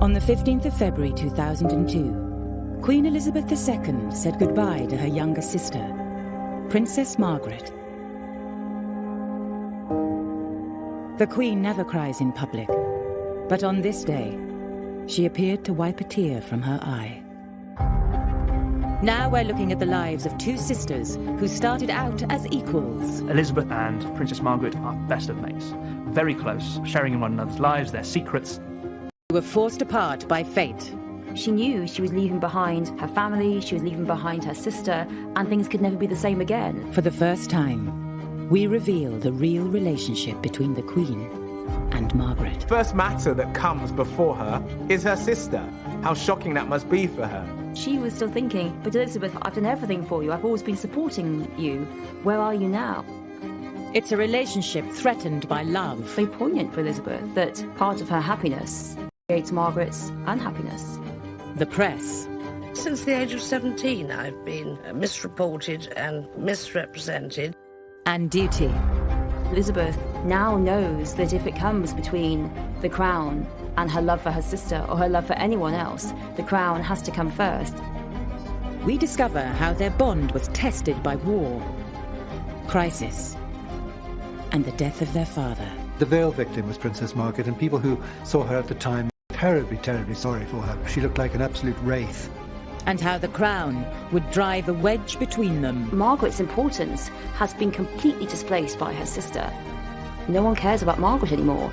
On the 15th of February 2002, Queen Elizabeth II said goodbye to her younger sister, Princess Margaret. The Queen never cries in public, but on this day, she appeared to wipe a tear from her eye. Now we're looking at the lives of two sisters who started out as equals. Elizabeth and Princess Margaret are best of mates, very close, sharing in one another's lives, their secrets. Who were forced apart by fate. She knew she was leaving behind her family, she was leaving behind her sister, and things could never be the same again. For the first time, we reveal the real relationship between the Queen and Margaret. First matter that comes before her is her sister. How shocking that must be for her. She was still thinking, but Elizabeth, I've done everything for you. I've always been supporting you. Where are you now? It's a relationship threatened by love. Very poignant for Elizabeth that part of her happiness creates Margaret's unhappiness. The press. Since the age of 17, I've been misreported and misrepresented. And duty. Elizabeth now knows that if it comes between the crown and her love for her sister or her love for anyone else, the crown has to come first. We discover how their bond was tested by war, crisis, and the death of their father. The veil victim was Princess Margaret, and people who saw her at the time were terribly, terribly sorry for her. She looked like an absolute wraith. And how the crown would drive a wedge between them. Margaret's importance has been completely displaced by her sister. No one cares about Margaret anymore.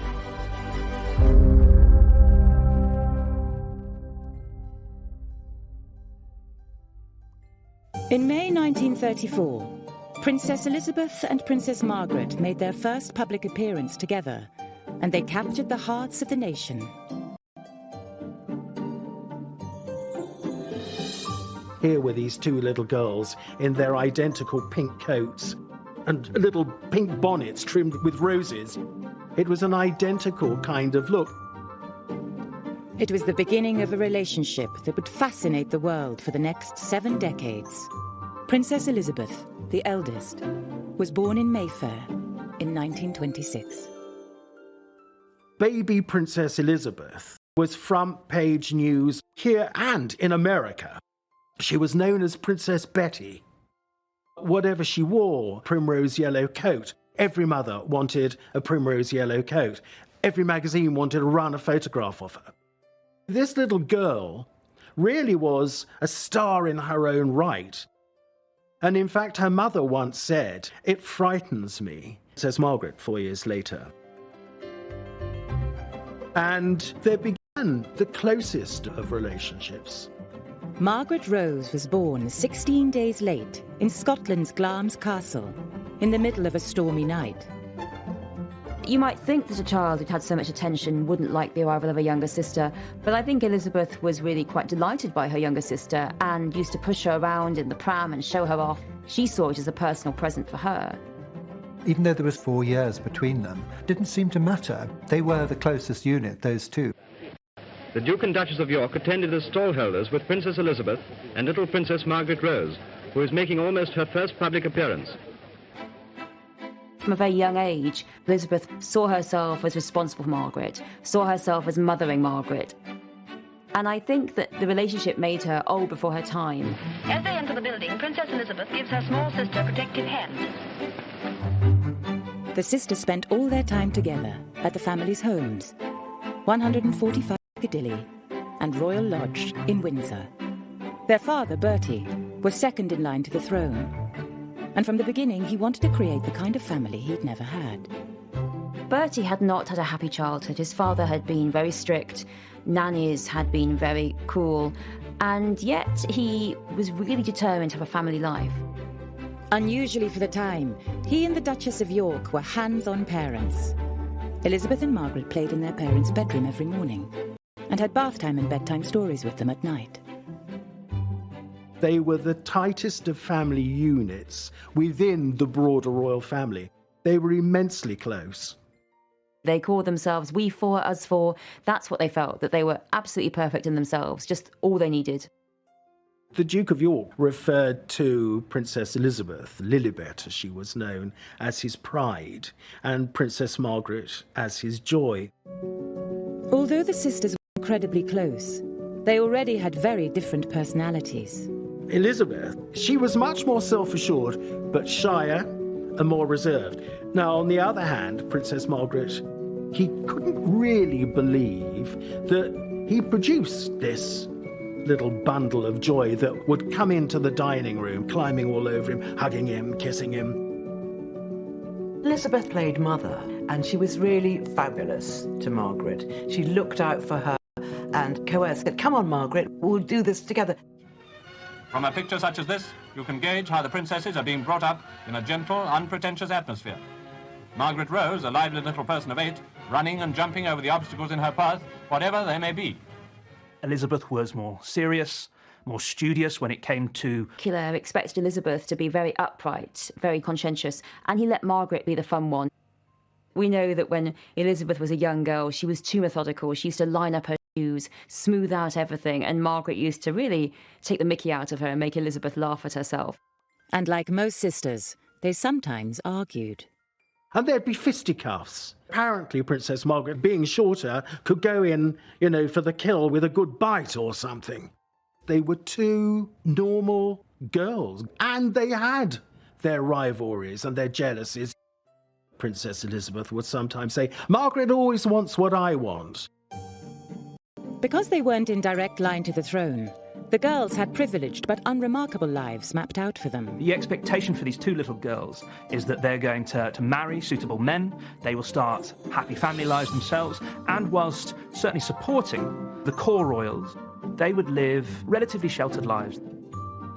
In May 1934, Princess Elizabeth and Princess Margaret made their first public appearance together, and they captured the hearts of the nation. Here were these two little girls in their identical pink coats and little pink bonnets trimmed with roses. It was an identical kind of look. It was the beginning of a relationship that would fascinate the world for the next 7 decades. Princess Elizabeth, the eldest, was born in Mayfair in 1926. Baby Princess Elizabeth was front page news here and in America. She was known as Princess Betty. Whatever she wore, primrose yellow coat. Every mother wanted a primrose yellow coat. Every magazine wanted to run a photograph of her. This little girl really was a star in her own right. And in fact, her mother once said, "It frightens me," says Margaret 4 years later. And there began the closest of relationships. Margaret Rose was born 16 days late in Scotland's Glamis Castle, in the middle of a stormy night. You might think that a child who'd had so much attention wouldn't like the arrival of a younger sister, but I think Elizabeth was really quite delighted by her younger sister and used to push her around in the pram and show her off. She saw it as a personal present for her. Even though there was 4 years between them, it didn't seem to matter. They were the closest unit, those two. The Duke and Duchess of York attended as stallholders with Princess Elizabeth and little Princess Margaret Rose, who was making almost her first public appearance. From a very young age, Elizabeth saw herself as responsible for Margaret, saw herself as mothering Margaret. And I think that the relationship made her old before her time. As they enter the building, Princess Elizabeth gives her small sister a protective hand. The sisters spent all their time together at the family's homes, 145 Piccadilly and Royal Lodge in Windsor. Their father, Bertie, was second in line to the throne. And from the beginning, he wanted to create the kind of family he'd never had. Bertie had not had a happy childhood. His father had been very strict, nannies had been very cruel, and yet he was really determined to have a family life. Unusually for the time, he and the Duchess of York were hands-on parents. Elizabeth and Margaret played in their parents' bedroom every morning and had bath time and bedtime stories with them at night. They were the tightest of family units within the broader royal family. They were immensely close. They called themselves we four, us four. That's what they felt, that they were absolutely perfect in themselves, just all they needed. The Duke of York referred to Princess Elizabeth, Lilibet as she was known, as his pride, and Princess Margaret as his joy. Although the sisters incredibly close. They already had very different personalities. Elizabeth, she was much more self-assured, but shyer and more reserved. Now, on the other hand, Princess Margaret, he couldn't really believe that he produced this little bundle of joy that would come into the dining room, climbing all over him, hugging him, kissing him. Elizabeth played mother, and she was really fabulous to Margaret. She looked out for her and coerced it. Come on, Margaret, we'll do this together. From a picture such as this, you can gauge how the princesses are being brought up in a gentle, unpretentious atmosphere. Margaret Rose, a lively little person of 8, running and jumping over the obstacles in her path, whatever they may be. Elizabeth was more serious, more studious when it came to... Killer expected Elizabeth to be very upright, very conscientious, and he let Margaret be the fun one. We know that when Elizabeth was a young girl, she was too methodical. She used to line up her shoes, smooth out everything, and Margaret used to really take the mickey out of her and make Elizabeth laugh at herself. And like most sisters, they sometimes argued. And there'd be fisticuffs. Apparently, Princess Margaret, being shorter, could go in, for the kill with a good bite or something. They were two normal girls, and they had their rivalries and their jealousies. Princess Elizabeth would sometimes say, "Margaret always wants what I want." Because they weren't in direct line to the throne, the girls had privileged but unremarkable lives mapped out for them. The expectation for these two little girls is that they're going to marry suitable men, they will start happy family lives themselves, and whilst certainly supporting the core royals, they would live relatively sheltered lives.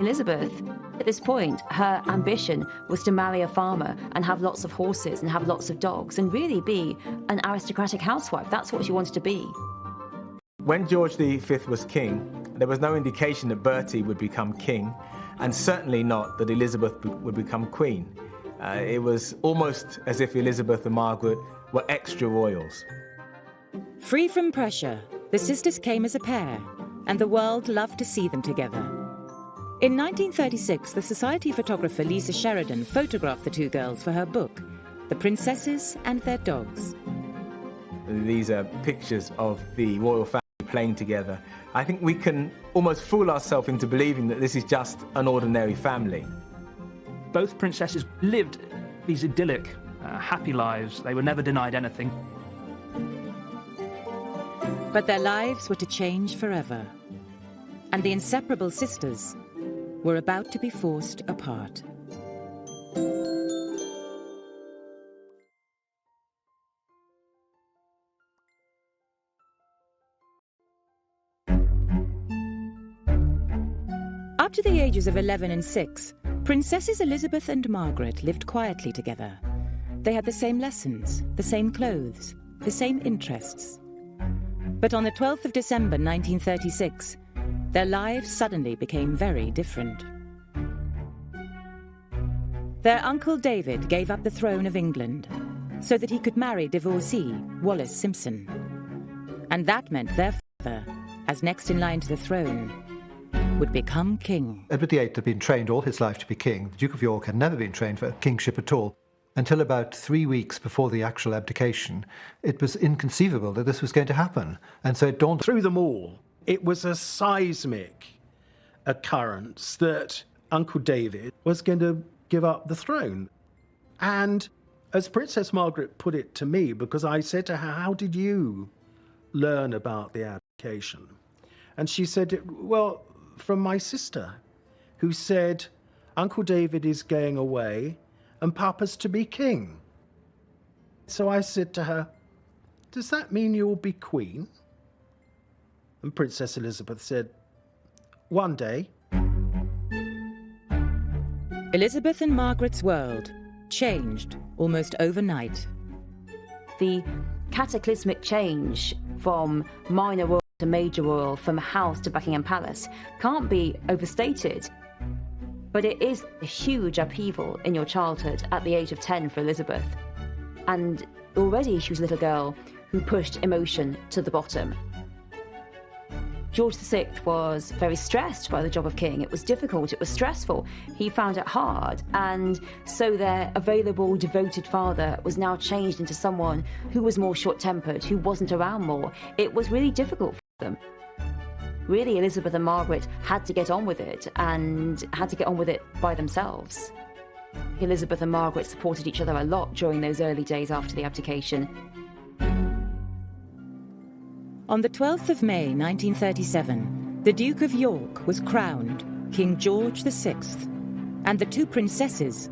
Elizabeth, at this point, her ambition was to marry a farmer and have lots of horses and have lots of dogs and really be an aristocratic housewife. That's what she wanted to be. When George V was king, there was no indication that Bertie would become king, and certainly not that Elizabeth would become queen. It was almost as if Elizabeth and Margaret were extra royals. Free from pressure, the sisters came as a pair, and the world loved to see them together. In 1936, the Society photographer Lisa Sheridan photographed the two girls for her book, The Princesses and Their Dogs. These are pictures of the royal family playing together. I think we can almost fool ourselves into believing that this is just an ordinary family. Both princesses lived these idyllic, happy lives. They were never denied anything. But their lives were to change forever. And the inseparable sisters were about to be forced apart. Up to the ages of 11 and 6, Princesses Elizabeth and Margaret lived quietly together. They had the same lessons, the same clothes, the same interests. But on the 12th of December 1936, their lives suddenly became very different. Their uncle David gave up the throne of England so that he could marry divorcee Wallis Simpson. And that meant their father, as next in line to the throne, would become king. Edward VIII had been trained all his life to be king. The Duke of York had never been trained for kingship at all. Until about 3 weeks before the actual abdication, it was inconceivable that this was going to happen. And so it dawned through them all. It was a seismic occurrence that Uncle David was going to give up the throne. And as Princess Margaret put it to me, because I said to her, "How did you learn about the abdication?" And she said, "Well, from my sister, who said, Uncle David is going away and Papa's to be king." So I said to her, "Does that mean you'll be queen?" And Princess Elizabeth said, "One day." Elizabeth and Margaret's world changed almost overnight. The cataclysmic change from minor royal to major royal, from house to Buckingham Palace, can't be overstated. But it is a huge upheaval in your childhood at the age of 10 for Elizabeth. And already she was a little girl who pushed emotion to the bottom. George VI was very stressed by the job of king. It was difficult, it was stressful. He found it hard, and so their available, devoted father was now changed into someone who was more short-tempered, who wasn't around more. It was really difficult for them. Really, Elizabeth and Margaret had to get on with it, and had to get on with it by themselves. Elizabeth and Margaret supported each other a lot during those early days after the abdication. On the 12th of May 1937, the Duke of York was crowned King George VI, and the two princesses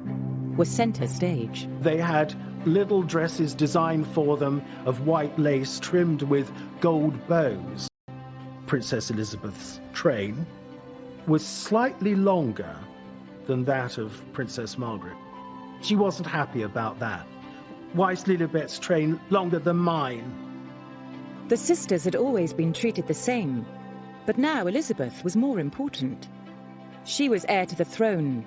were centre stage. They had little dresses designed for them of white lace trimmed with gold bows. Princess Elizabeth's train was slightly longer than that of Princess Margaret. She wasn't happy about that. Why is Lilibet's train longer than mine? The sisters had always been treated the same, but now Elizabeth was more important. She was heir to the throne,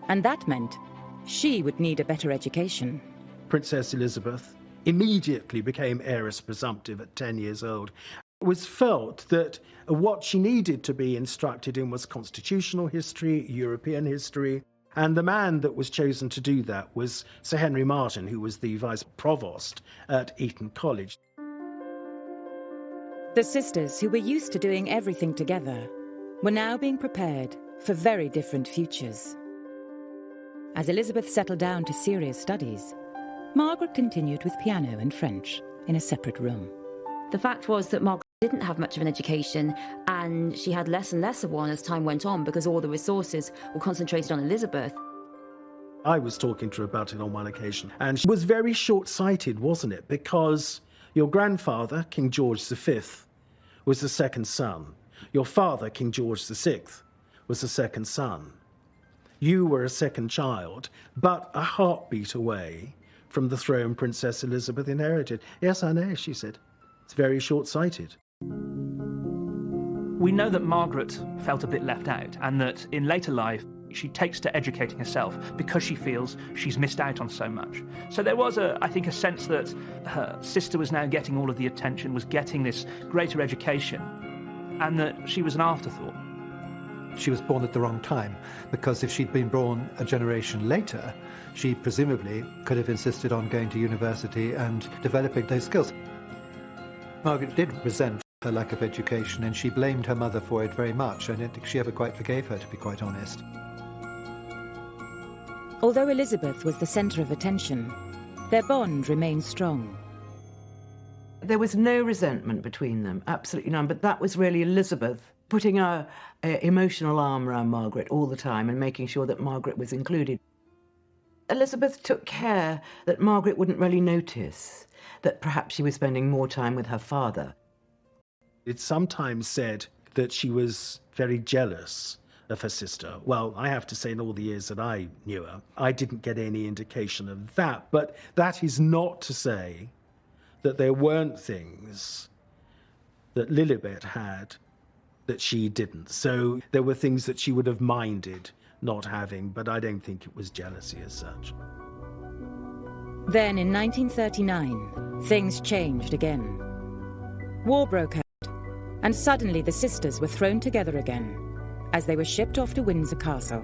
and that meant she would need a better education. Princess Elizabeth immediately became heiress presumptive at 10 years old. It was felt that what she needed to be instructed in was constitutional history, European history, and the man that was chosen to do that was Sir Henry Martin, who was the vice provost at Eton College. The sisters, who were used to doing everything together, were now being prepared for very different futures. As Elizabeth settled down to serious studies, Margaret continued with piano and French in a separate room. The fact was that Margaret didn't have much of an education, and she had less and less of one as time went on because all the resources were concentrated on Elizabeth. I was talking to her about it on one occasion, and she was very short-sighted, wasn't it? Because your grandfather, King George V, was the second son. Your father, King George VI, was the second son. You were a second child, but a heartbeat away from the throne Princess Elizabeth inherited. Yes, I know, she said. It's very short-sighted. We know that Margaret felt a bit left out, and that in later life she takes to educating herself because she feels she's missed out on so much. So there was, I think, a sense that her sister was now getting all of the attention, was getting this greater education, and that she was an afterthought. She was born at the wrong time, because if she'd been born a generation later, she presumably could have insisted on going to university and developing those skills. Margaret did resent her lack of education, and she blamed her mother for it very much. I don't think she ever quite forgave her, to be quite honest. Although Elizabeth was the centre of attention, their bond remained strong. There was no resentment between them, absolutely none, but that was really Elizabeth putting her emotional arm around Margaret all the time and making sure that Margaret was included. Elizabeth took care that Margaret wouldn't really notice that perhaps she was spending more time with her father. It's sometimes said that she was very jealous of her sister. Well, I have to say, in all the years that I knew her, I didn't get any indication of that. But that is not to say that there weren't things that Lilibet had that she didn't. So there were things that she would have minded not having, but I don't think it was jealousy as such. Then in 1939, things changed again. War broke out, and suddenly the sisters were thrown together again as they were shipped off to Windsor Castle,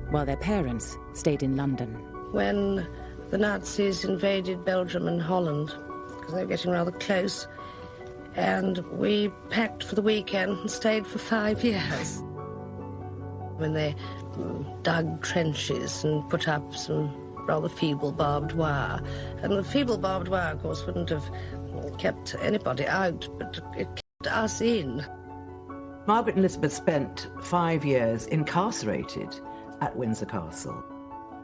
while their parents stayed in London. When the Nazis invaded Belgium and Holland, because they were getting rather close, and we packed for the weekend and stayed for 5 years. When they dug trenches and put up some rather feeble barbed wire. And the feeble barbed wire, of course, wouldn't have kept anybody out, but it kept us in. Margaret and Elizabeth spent 5 years incarcerated at Windsor Castle.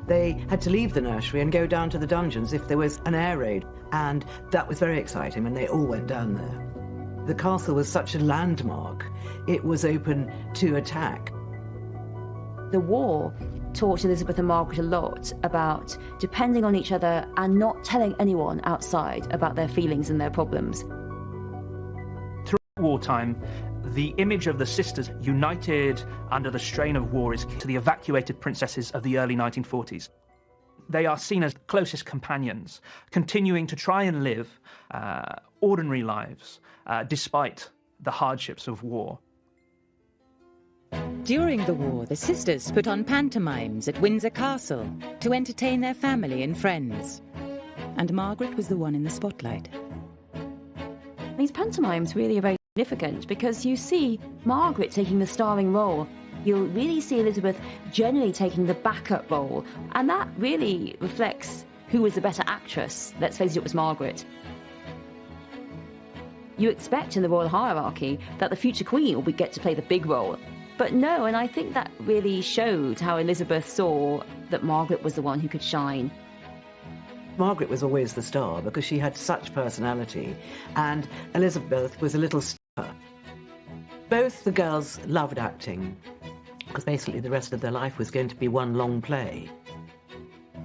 They had to leave the nursery and go down to the dungeons if there was an air raid, and that was very exciting when they all went down there. The castle was such a landmark, it was open to attack. The war taught Elizabeth and Margaret a lot about depending on each other and not telling anyone outside about their feelings and their problems. Throughout wartime, the image of the sisters united under the strain of war is to the evacuated princesses of the early 1940s. They are seen as the closest companions, continuing to try and live ordinary lives despite the hardships of war. During the war, the sisters put on pantomimes at Windsor Castle to entertain their family and friends. And Margaret was the one in the spotlight. These pantomimes really are very significant because you see Margaret taking the starring role. You'll really see Elizabeth generally taking the backup role, and that really reflects who was the better actress. Let's face it, it was Margaret. You expect in the royal hierarchy that the future queen would get to play the big role. But no, and I think that really showed how Elizabeth saw that Margaret was the one who could shine. Margaret was always the star because she had such personality, and Elizabeth was a little star. Both the girls loved acting, because basically the rest of their life was going to be one long play.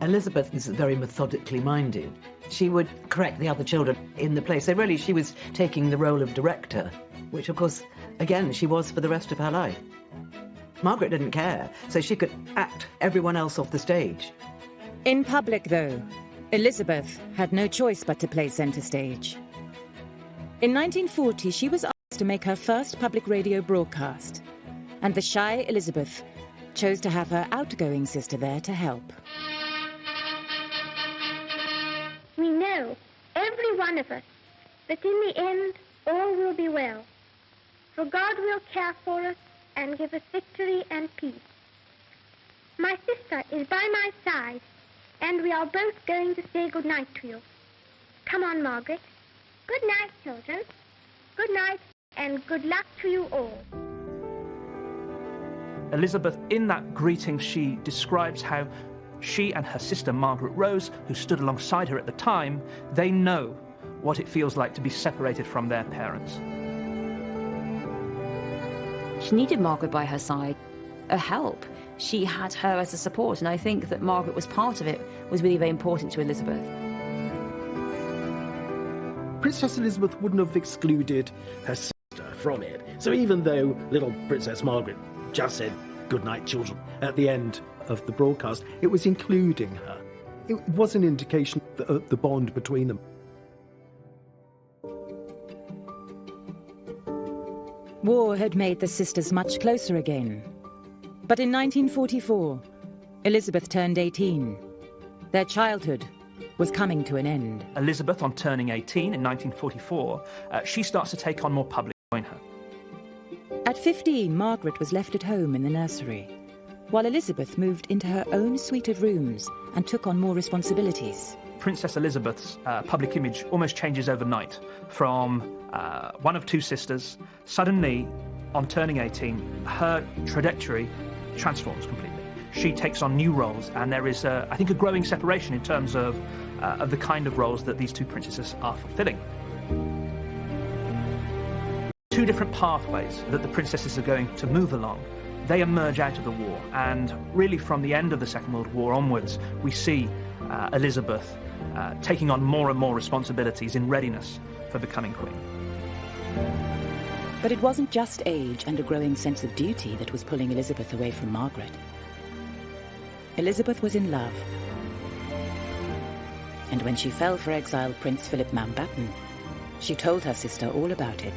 Elizabeth was very methodically minded. She would correct the other children in the play, so really she was taking the role of director, which of course, again, she was for the rest of her life. Margaret didn't care, so she could act everyone else off the stage. In public, though, Elizabeth had no choice but to play centre stage. In 1940, she was asked to make her first public radio broadcast, and the shy Elizabeth chose to have her outgoing sister there to help. We know, every one of us, that in the end all will be well, for God will care for us and give us victory and peace. My sister is by my side, and we are both going to say good night to you. Come on, Margaret. Good night, children. Good night, and good luck to you all. Elizabeth, in that greeting, she describes how she and her sister Margaret Rose, who stood alongside her at the time, they know what it feels like to be separated from their parents. She needed Margaret by her side, a help. She had her as a support, and I think that Margaret was part of it, was really very important to Elizabeth. Princess Elizabeth wouldn't have excluded her sister from it. So even though little Princess Margaret just said, "Good night, children," at the end of the broadcast, it was including her. It was an indication of the bond between them. War had made the sisters much closer again. But in 1944, Elizabeth turned 18. Their childhood was coming to an end. Elizabeth, on turning 18 in 1944, she starts to take on more public join her. At 15, Margaret was left at home in the nursery, while Elizabeth moved into her own suite of rooms and took on more responsibilities. Princess Elizabeth's public image almost changes overnight. From one of two sisters, suddenly, on turning 18, her trajectory transforms completely. She takes on new roles, and there is, I think, a growing separation in terms of the kind of roles that these two princesses are fulfilling. Two different pathways that the princesses are going to move along. They emerge out of the war, and really from the end of the Second World War onwards, we see Elizabeth taking on more and more responsibilities in readiness for becoming queen. But it wasn't just age and a growing sense of duty that was pulling Elizabeth away from Margaret. Elizabeth was in love. And when she fell for exiled Prince Philip Mountbatten, she told her sister all about it.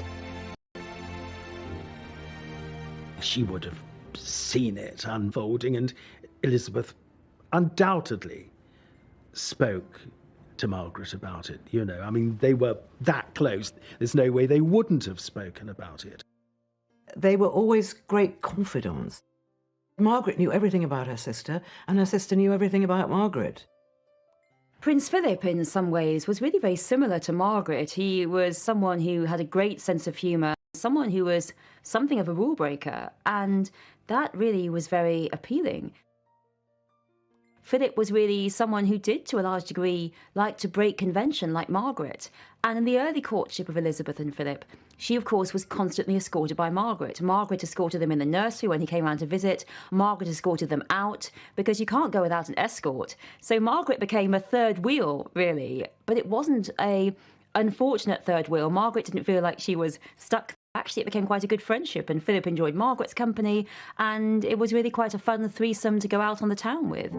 She would have seen it unfolding, and Elizabeth undoubtedly spoke to Margaret about it. You know, I mean, they were that close. There's no way they wouldn't have spoken about it. They were always great confidants. Margaret knew everything about her sister, and her sister knew everything about Margaret. Prince Philip, in some ways, was really very similar to Margaret. He was someone who had a great sense of humour, someone who was something of a rule breaker, and that really was very appealing. Philip was really someone who did, to a large degree, like to break convention like Margaret. And in the early courtship of Elizabeth and Philip, she, of course, was constantly escorted by Margaret. Margaret escorted them in the nursery when he came round to visit. Margaret escorted them out, because you can't go without an escort. So Margaret became a third wheel, really. But it wasn't a unfortunate third wheel. Margaret didn't feel like she was stuck. Actually, it became quite a good friendship, and Philip enjoyed Margaret's company, and it was really quite a fun threesome to go out on the town with.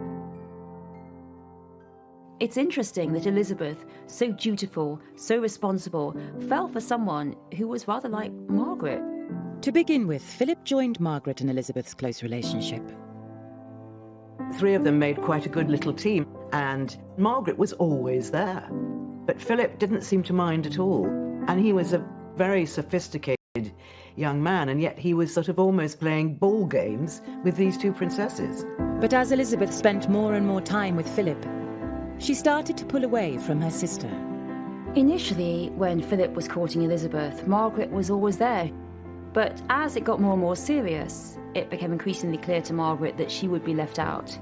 It's interesting that Elizabeth, so dutiful, so responsible, fell for someone who was rather like Margaret. To begin with, Philip joined Margaret and Elizabeth's close relationship. Three of them made quite a good little team, and Margaret was always there. But Philip didn't seem to mind at all, and he was a very sophisticated young man, and yet he was sort of almost playing ball games with these two princesses. But as Elizabeth spent more and more time with Philip, she started to pull away from her sister. Initially, when Philip was courting Elizabeth, Margaret was always there. But as it got more and more serious, it became increasingly clear to Margaret that she would be left out.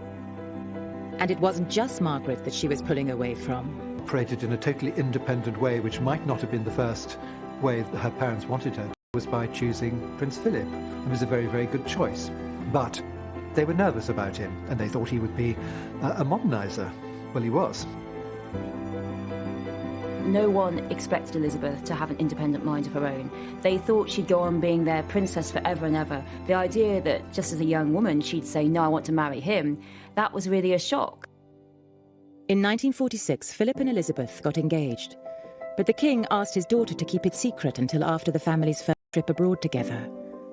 And it wasn't just Margaret that she was pulling away from. Operated in a totally independent way, which might not have been the first way that her parents wanted her, was by choosing Prince Philip. It was a very, very good choice. But they were nervous about him, and they thought he would be a modernizer. Well, he was. No one expected Elizabeth to have an independent mind of her own. They thought she'd go on being their princess forever and ever. The idea that just as a young woman she'd say, no, I want to marry him, that was really a shock. In 1946, Philip and Elizabeth got engaged. But the king asked his daughter to keep it secret until after the family's first trip abroad together,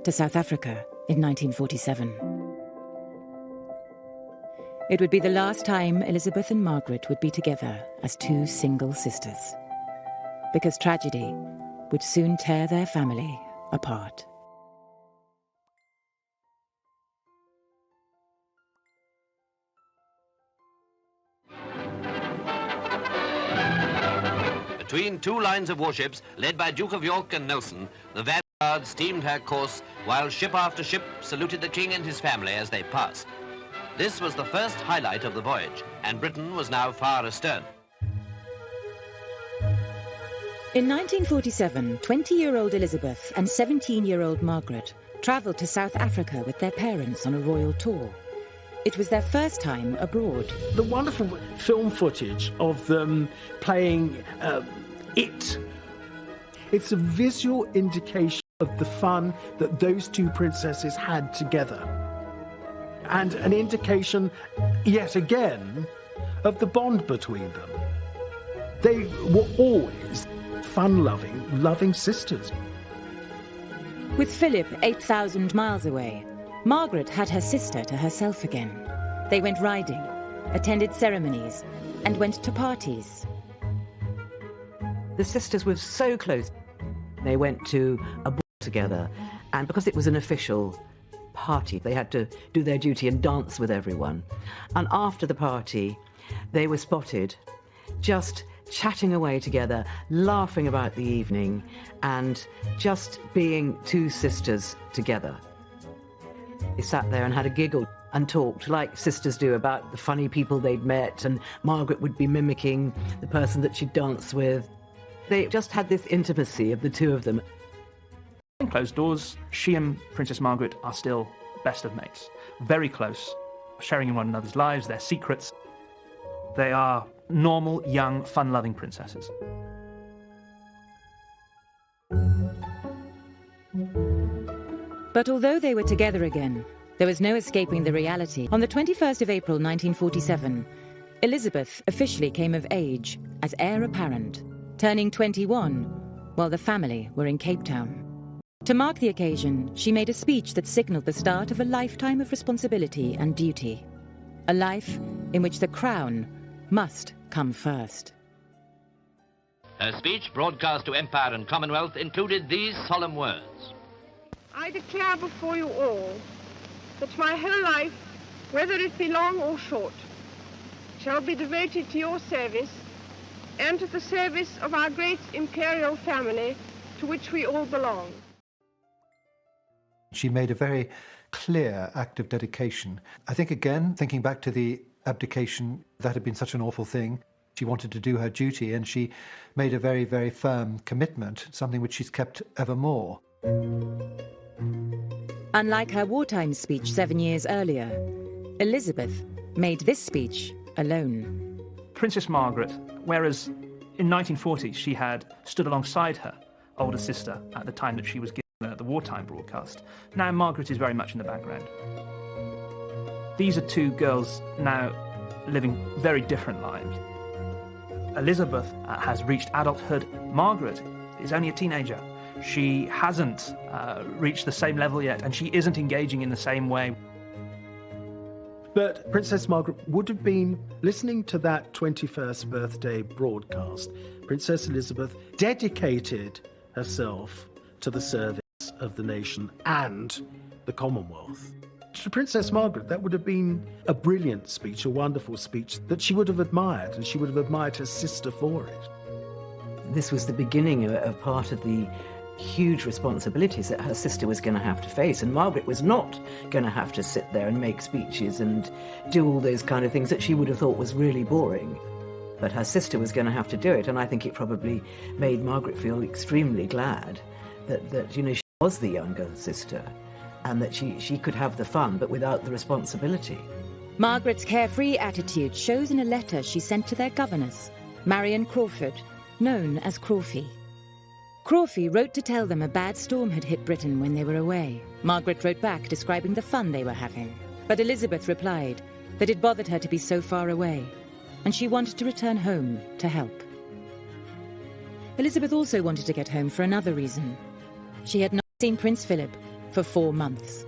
to South Africa in 1947. It would be the last time Elizabeth and Margaret would be together as two single sisters, because tragedy would soon tear their family apart. Between two lines of warships, led by Duke of York and Nelson, the Vanguard steamed her course, while ship after ship saluted the king and his family as they passed. This was the first highlight of the voyage, and Britain was now far astern. In 1947, 20-year-old Elizabeth and 17-year-old Margaret travelled to South Africa with their parents on a royal tour. It was their first time abroad. The wonderful film footage of them playing It. It's a visual indication of the fun that those two princesses had together. And an indication, yet again, of the bond between them. They were always fun-loving, loving sisters. With Philip 8,000 miles away, Margaret had her sister to herself again. They went riding, attended ceremonies, and went to parties. The sisters were so close. They went to a ball together, and because it was an official party, they had to do their duty and dance with everyone. And after the party, they were spotted just chatting away together, laughing about the evening, and just being two sisters together. They sat there and had a giggle and talked like sisters do about the funny people they'd met, and Margaret would be mimicking the person that she'd danced with. They just had this intimacy of the two of them. Behind closed doors, she and Princess Margaret are still best of mates. Very close, sharing in one another's lives, their secrets. They are normal, young, fun-loving princesses. But although they were together again, there was no escaping the reality. On the 21st of April 1947, Elizabeth officially came of age as heir apparent, turning 21 while the family were in Cape Town. To mark the occasion, she made a speech that signalled the start of a lifetime of responsibility and duty. A life in which the crown must come first. Her speech, broadcast to Empire and Commonwealth, included these solemn words. I declare before you all that my whole life, whether it be long or short, shall be devoted to your service and to the service of our great imperial family to which we all belong. She made a very clear act of dedication. I think, again, thinking back to the abdication, that had been such an awful thing. She wanted to do her duty, and she made a very, very firm commitment, something which she's kept evermore. Unlike her wartime speech 7 years earlier, Elizabeth made this speech alone. Princess Margaret, whereas in 1940 she had stood alongside her older sister at the time that she was given the wartime broadcast, now Margaret is very much in the background. These are two girls now living very different lives. Elizabeth has reached adulthood. Margaret is only a teenager. She hasn't reached the same level yet, and she isn't engaging in the same way. But Princess Margaret would have been listening to that 21st birthday broadcast. Princess Elizabeth dedicated herself to the service of the nation and the Commonwealth. To Princess Margaret, that would have been a brilliant speech, a wonderful speech that she would have admired, and she would have admired her sister for it. This was the beginning of part of the huge responsibilities that her sister was going to have to face, and Margaret was not going to have to sit there and make speeches and do all those kind of things that she would have thought was really boring. But her sister was going to have to do it, and I think it probably made Margaret feel extremely glad that you know, she was the younger sister, and that she could have the fun but without the responsibility. Margaret's carefree attitude shows in a letter she sent to their governess, Marion Crawford, known as Crawfie. Crawfie wrote to tell them a bad storm had hit Britain when they were away. Margaret wrote back describing the fun they were having. But Elizabeth replied that it bothered her to be so far away, and she wanted to return home to help. Elizabeth also wanted to get home for another reason. She had not seen Prince Philip for 4 months.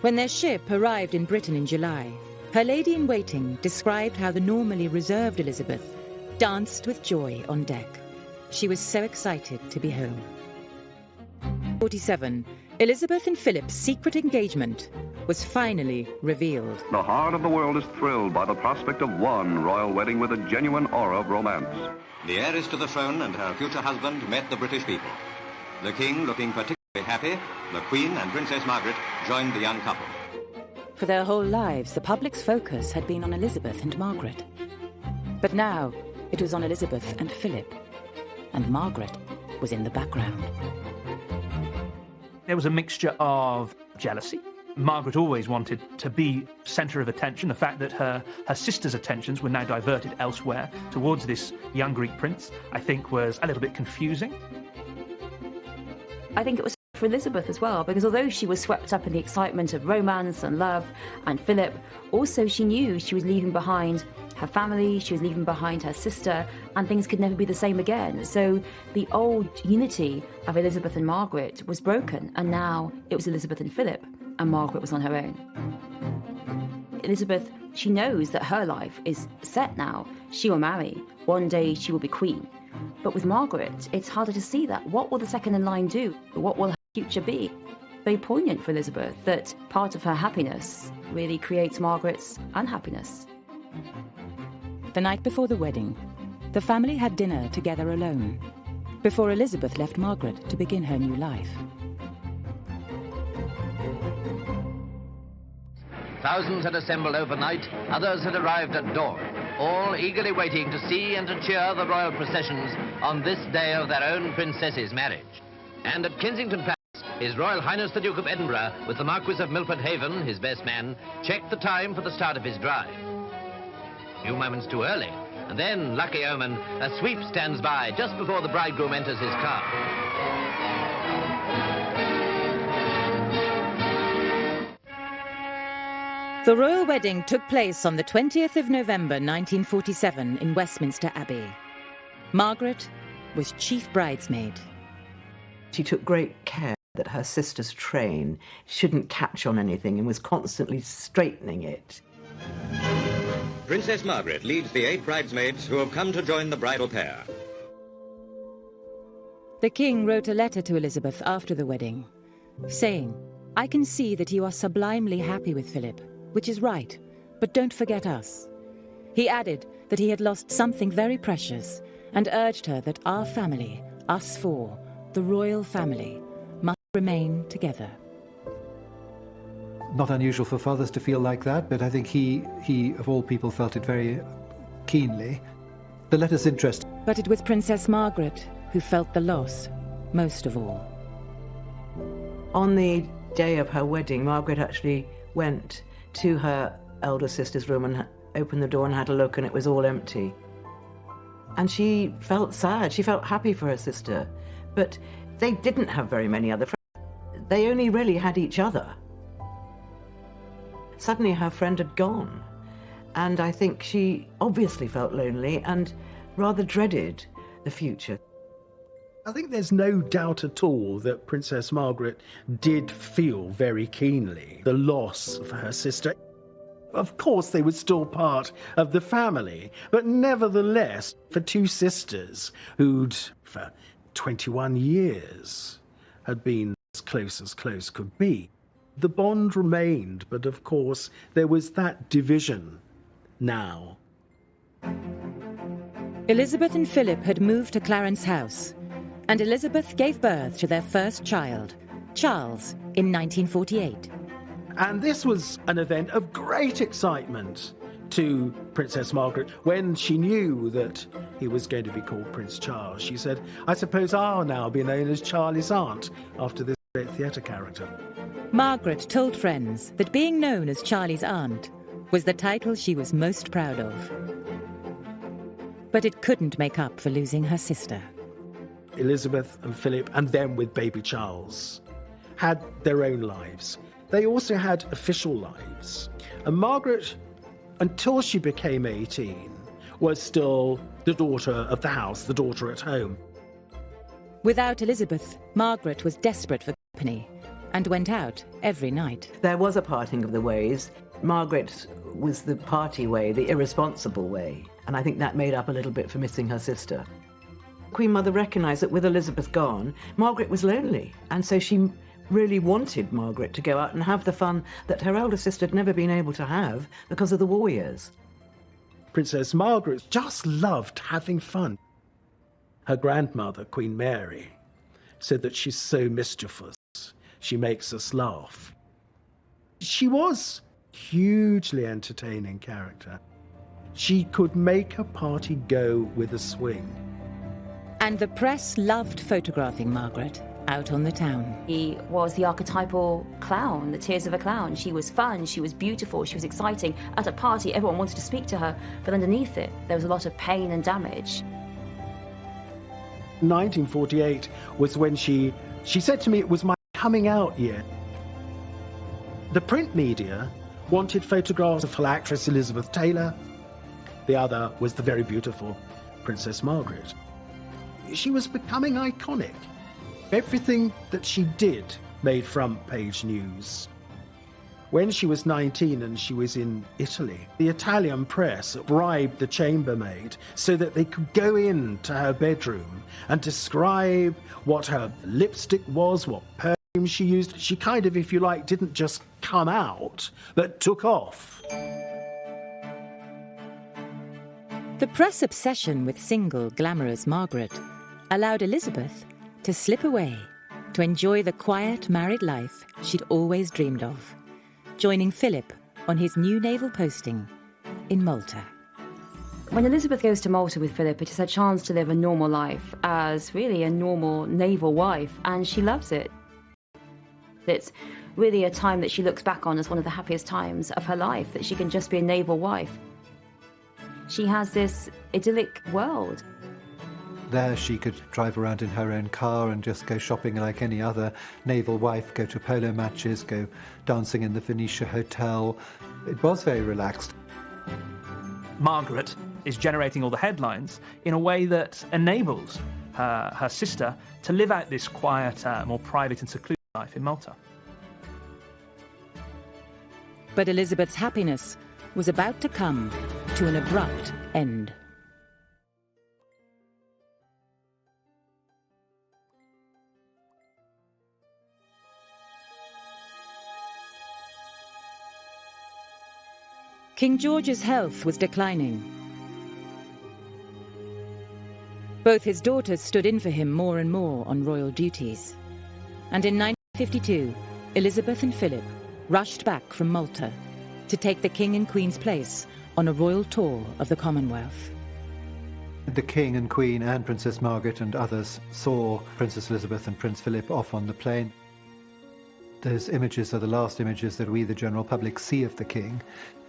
When their ship arrived in Britain in July, her lady-in-waiting described how the normally reserved Elizabeth danced with joy on deck. She was so excited to be home. 47. Elizabeth and Philip's secret engagement was finally revealed. The heart of the world is thrilled by the prospect of one royal wedding with a genuine aura of romance. The heiress to the throne and her future husband met the British people. The King looking particularly happy, the Queen and Princess Margaret joined the young couple. For their whole lives, the public's focus had been on Elizabeth and Margaret. But now, it was on Elizabeth and Philip, and Margaret was in the background. There was a mixture of jealousy. Margaret always wanted to be centre of attention. The fact that her sister's attentions were now diverted elsewhere towards this young Greek prince, I think was a little bit confusing. I think it was for Elizabeth as well, because although she was swept up in the excitement of romance and love and Philip, also she knew she was leaving behind her family, she was leaving behind her sister, and things could never be the same again. So the old unity of Elizabeth and Margaret was broken, and now it was Elizabeth and Philip, and Margaret was on her own. Elizabeth, she knows that her life is set now. She will marry. One day she will be queen. But with Margaret, it's harder to see that. What will the second in line do? What will her future be? Very poignant for Elizabeth that part of her happiness really creates Margaret's unhappiness. The night before the wedding, the family had dinner together alone, before Elizabeth left Margaret to begin her new life. Thousands had assembled overnight, others had arrived at dawn, all eagerly waiting to see and to cheer the royal processions on this day of their own princess's marriage. And at Kensington Palace, His Royal Highness the Duke of Edinburgh, with the Marquis of Milford Haven, his best man, checked the time for the start of his drive. A few moments too early, and then, lucky omen, a sweep stands by just before the bridegroom enters his car. The royal wedding took place on the 20th of November 1947 in Westminster Abbey. Margaret was chief bridesmaid. She took great care that her sister's train shouldn't catch on anything and was constantly straightening it. Princess Margaret leads the 8 bridesmaids who have come to join the bridal pair. The king wrote a letter to Elizabeth after the wedding, saying, "I can see that you are sublimely happy with Philip, which is right, but don't forget us." He added that he had lost something very precious and urged her that our family, us four, the royal family, must remain together. Not unusual for fathers to feel like that, but I think he of all people felt it very keenly. The letter's interesting. But it was Princess Margaret who felt the loss most of all. On the day of her wedding, Margaret actually went to her elder sister's room and opened the door and had a look, and it was all empty. And she felt sad. She felt happy for her sister. But they didn't have very many other friends. They only really had each other. Suddenly her friend had gone. And I think she obviously felt lonely, and rather dreaded the future. I think there's no doubt at all that Princess Margaret did feel very keenly the loss of her sister. Of course, they were still part of the family, but nevertheless, for two sisters who'd, for 21 years, had been as close could be, the bond remained, but of course, there was that division now. Elizabeth and Philip had moved to Clarence House, and Elizabeth gave birth to their first child, Charles, in 1948. And this was an event of great excitement to Princess Margaret. When she knew that he was going to be called Prince Charles, she said, "I suppose I'll now be known as Charlie's aunt," after this great theatre character. Margaret told friends that being known as Charlie's aunt was the title she was most proud of. But it couldn't make up for losing her sister. Elizabeth and Philip, and them with baby Charles, had their own lives. They also had official lives. And Margaret, until she became 18, was still the daughter of the house, the daughter at home. Without Elizabeth, Margaret was desperate for company and went out every night. There was a parting of the ways. Margaret was the party way, the irresponsible way, and I think that made up a little bit for missing her sister. Queen Mother recognised that with Elizabeth gone, Margaret was lonely, and so she really wanted Margaret to go out and have the fun that her elder sister had never been able to have because of the war years. Princess Margaret just loved having fun. Her grandmother, Queen Mary, said that she's so mischievous. She makes us laugh. She was a hugely entertaining character. She could make a party go with a swing. And the press loved photographing Margaret out on the town. He was the archetypal clown, the tears of a clown. She was fun, she was beautiful, she was exciting. At a party, everyone wanted to speak to her, but underneath it, there was a lot of pain and damage. 1948 was when she said to me it was my coming out year. The print media wanted photographs of actress Elizabeth Taylor. The other was the very beautiful Princess Margaret. She was becoming iconic. Everything that she did made front page news. When she was 19 and she was in Italy, the Italian press bribed the chambermaid so that they could go into her bedroom and describe what her lipstick was, what perfume she used. She kind of, if you like, didn't just come out, but took off. The press obsession with single, glamorous Margaret allowed Elizabeth to slip away to enjoy the quiet married life she'd always dreamed of, joining Philip on his new naval posting in Malta. When Elizabeth goes to Malta with Philip, it is her chance to live a normal life as really a normal naval wife, and she loves it. It's really a time that she looks back on as one of the happiest times of her life, that she can just be a naval wife. She has this idyllic world. There she could drive around in her own car and just go shopping like any other naval wife, go to polo matches, go dancing in the Venetia Hotel. It was very relaxed. Margaret is generating all the headlines in a way that enables her sister to live out this quieter, more private and secluded life in Malta. But Elizabeth's happiness was about to come to an abrupt end. King George's health was declining. Both his daughters stood in for him more and more on royal duties. And in 1952, Elizabeth and Philip rushed back from Malta to take the King and Queen's place on a royal tour of the Commonwealth. The King and Queen and Princess Margaret and others saw Princess Elizabeth and Prince Philip off on the plane. Those images are the last images that we, the general public, see of the King.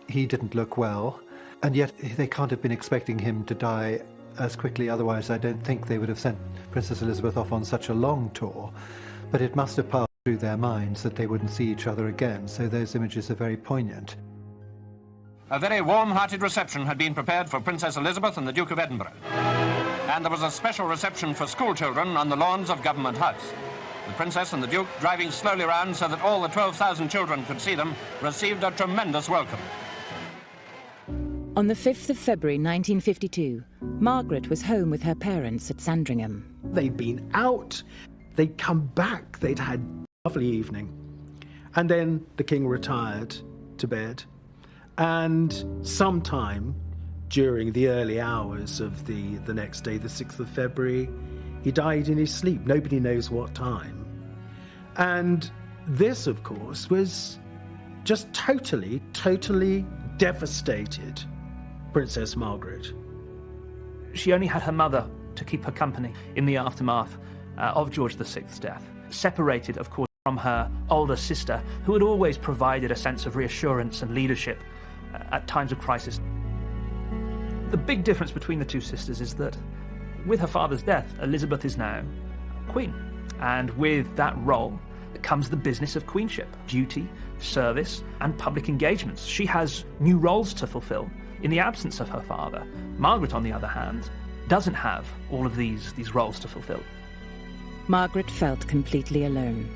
He didn't look well, and yet they can't have been expecting him to die as quickly, otherwise I don't think they would have sent Princess Elizabeth off on such a long tour. But it must have passed through their minds that they wouldn't see each other again, so those images are very poignant. A very warm-hearted reception had been prepared for Princess Elizabeth and the Duke of Edinburgh. and there was a special reception for school children on the lawns of Government House. The Princess and the Duke, driving slowly round so that all the 12,000 children could see them, received a tremendous welcome. On the 5th of February 1952, Margaret was home with her parents at Sandringham. They'd been out, they'd come back, they'd had a lovely evening. And then the king retired to bed, and sometime during the early hours of the next day, the 6th of February, he died in his sleep. Nobody knows what time. And this, of course, was just totally devastated Princess Margaret. She only had her mother to keep her company in the aftermath of George VI's death, separated, of course, from her older sister, who had always provided a sense of reassurance and leadership at times of crisis. The big difference between the two sisters is that with her father's death, Elizabeth is now queen. And with that role comes the business of queenship, duty, service, and public engagements. She has new roles to fulfill in the absence of her father. Margaret, on the other hand, doesn't have all of these roles to fulfill. Margaret felt completely alone.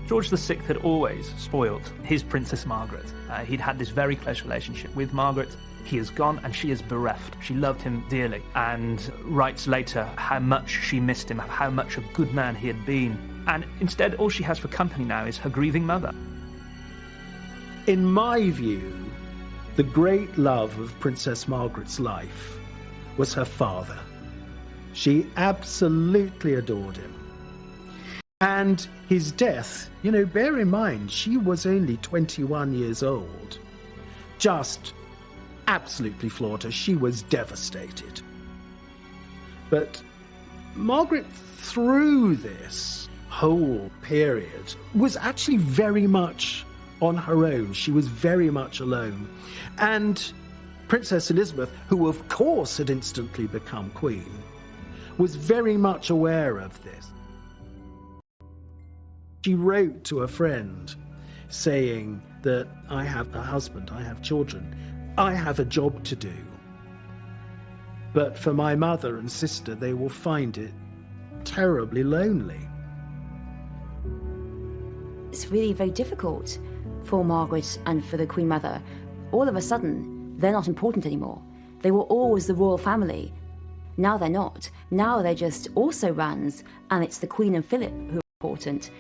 George VI had always spoiled his Princess Margaret. He'd had this very close relationship with Margaret. He is gone and she is bereft. She loved him dearly and writes later how much she missed him, how much a good man he had been. And instead, all she has for company now is her grieving mother. In my view, the great love of Princess Margaret's life was her father. She absolutely adored him. And his death, bear in mind, she was only 21 years old. Just absolutely floored her. She was devastated. But Margaret, through this whole period, was actually very much on her own. She was very much alone. And Princess Elizabeth, who of course had instantly become queen, was very much aware of this. She wrote to a friend saying that I have a husband, I have children, I have a job to do. But for my mother and sister, they will find it terribly lonely. It's really very difficult for Margaret and for the Queen Mother. All of a sudden, they're not important anymore. They were always the royal family. Now they're not. Now they're just also Rans, and it's the Queen and Philip who are important.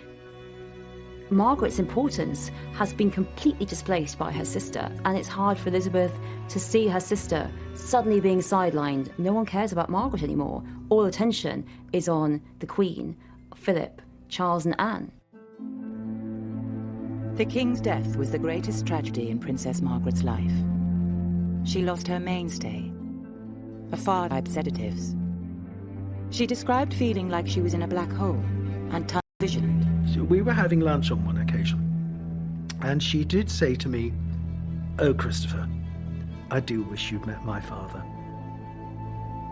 Margaret's importance has been completely displaced by her sister, and it's hard for Elizabeth to see her sister suddenly being sidelined. No one cares about Margaret anymore. All attention is on the Queen, Philip, Charles and Anne. The King's death was the greatest tragedy in Princess Margaret's life. She lost her mainstay, a father sedatives. She described feeling like she was in a black hole and tunnel-visioned. So we were having lunch on one occasion, and she did say to me, "Oh, Christopher, I do wish you'd met my father."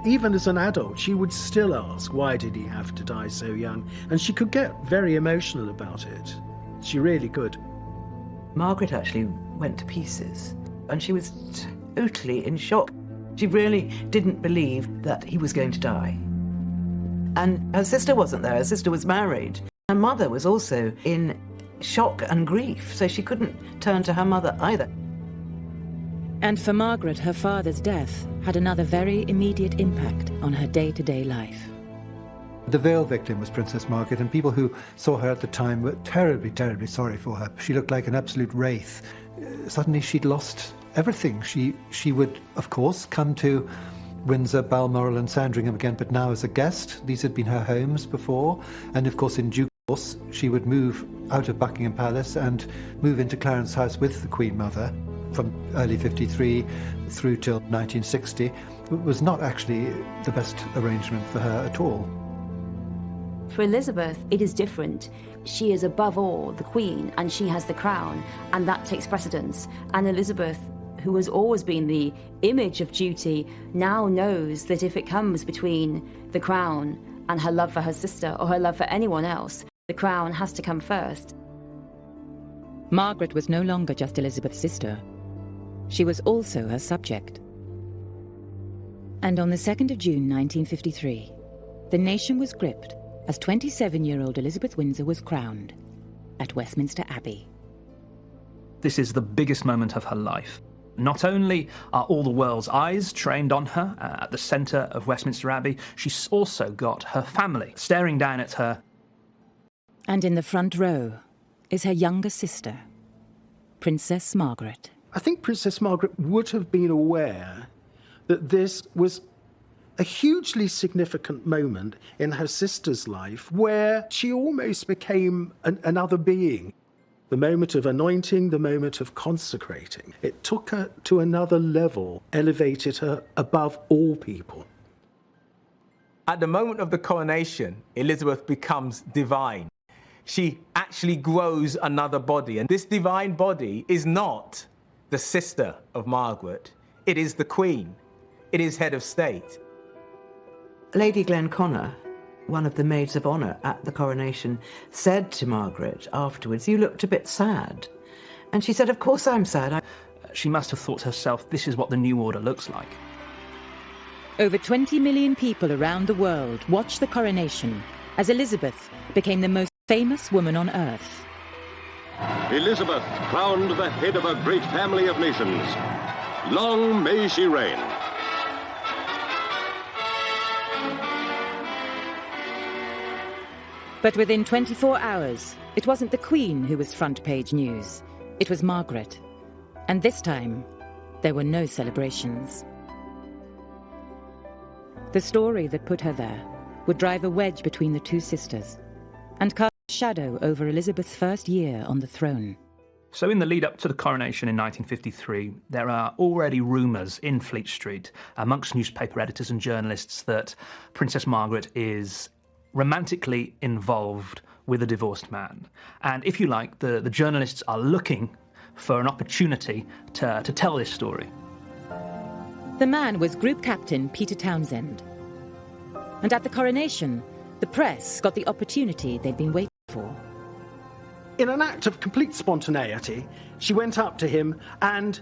Even as an adult, she would still ask, why did he have to die so young? And she could get very emotional about it. She really could. Margaret actually went to pieces, and she was totally in shock. She really didn't believe that he was going to die. And her sister wasn't there. Her sister was married. Her mother was also in shock and grief, so she couldn't turn to her mother either. And for Margaret, her father's death had another very immediate impact on her day-to-day life. The veil victim was Princess Margaret, and people who saw her at the time were terribly, terribly sorry for her. She looked like an absolute wraith. Suddenly she'd lost everything. She would, of course, come to Windsor, Balmoral and Sandringham again, but now as a guest. These had been her homes before, and of course in due course she would move out of Buckingham Palace and move into Clarence House with the Queen Mother from early 53 through till 1960. It was not actually the best arrangement for her at all. For Elizabeth, it is different. She is above all the Queen, and she has the crown, and that takes precedence. And Elizabeth, who has always been the image of duty, now knows that if it comes between the crown and her love for her sister or her love for anyone else, the crown has to come first. Margaret was no longer just Elizabeth's sister. She was also her subject. And on the 2nd of June 1953, the nation was gripped as 27-year-old Elizabeth Windsor was crowned at Westminster Abbey. This is the biggest moment of her life. Not only are all the world's eyes trained on her at the centre of Westminster Abbey, she's also got her family staring down at her. And in the front row is her younger sister, Princess Margaret. I think Princess Margaret would have been aware that this was a hugely significant moment in her sister's life where she almost became another being. The moment of anointing, the moment of consecrating. It took her to another level, elevated her above all people. At the moment of the coronation, Elizabeth becomes divine. She actually grows another body, and this divine body is not the sister of Margaret. It is the Queen. It is head of state. Lady Glenconner, one of the maids of honour at the coronation, said to Margaret afterwards, "You looked a bit sad." And she said, "Of course I'm sad." She must have thought to herself, this is what the new order looks like. Over 20 million people around the world watched the coronation as Elizabeth became the most famous woman on earth. Elizabeth, crowned the head of a great family of nations. Long may she reign. But within 24 hours, it wasn't the Queen who was front page news. It was Margaret. And this time, there were no celebrations. The story that put her there would drive a wedge between the two sisters and cast a shadow over Elizabeth's first year on the throne. So in the lead up to the coronation in 1953, there are already rumours in Fleet Street amongst newspaper editors and journalists that Princess Margaret is romantically involved with a divorced man. And if you like, the journalists are looking for an opportunity to tell this story. The man was Group Captain Peter Townsend. And at the coronation, the press got the opportunity they'd been waiting for. In an act of complete spontaneity, she went up to him and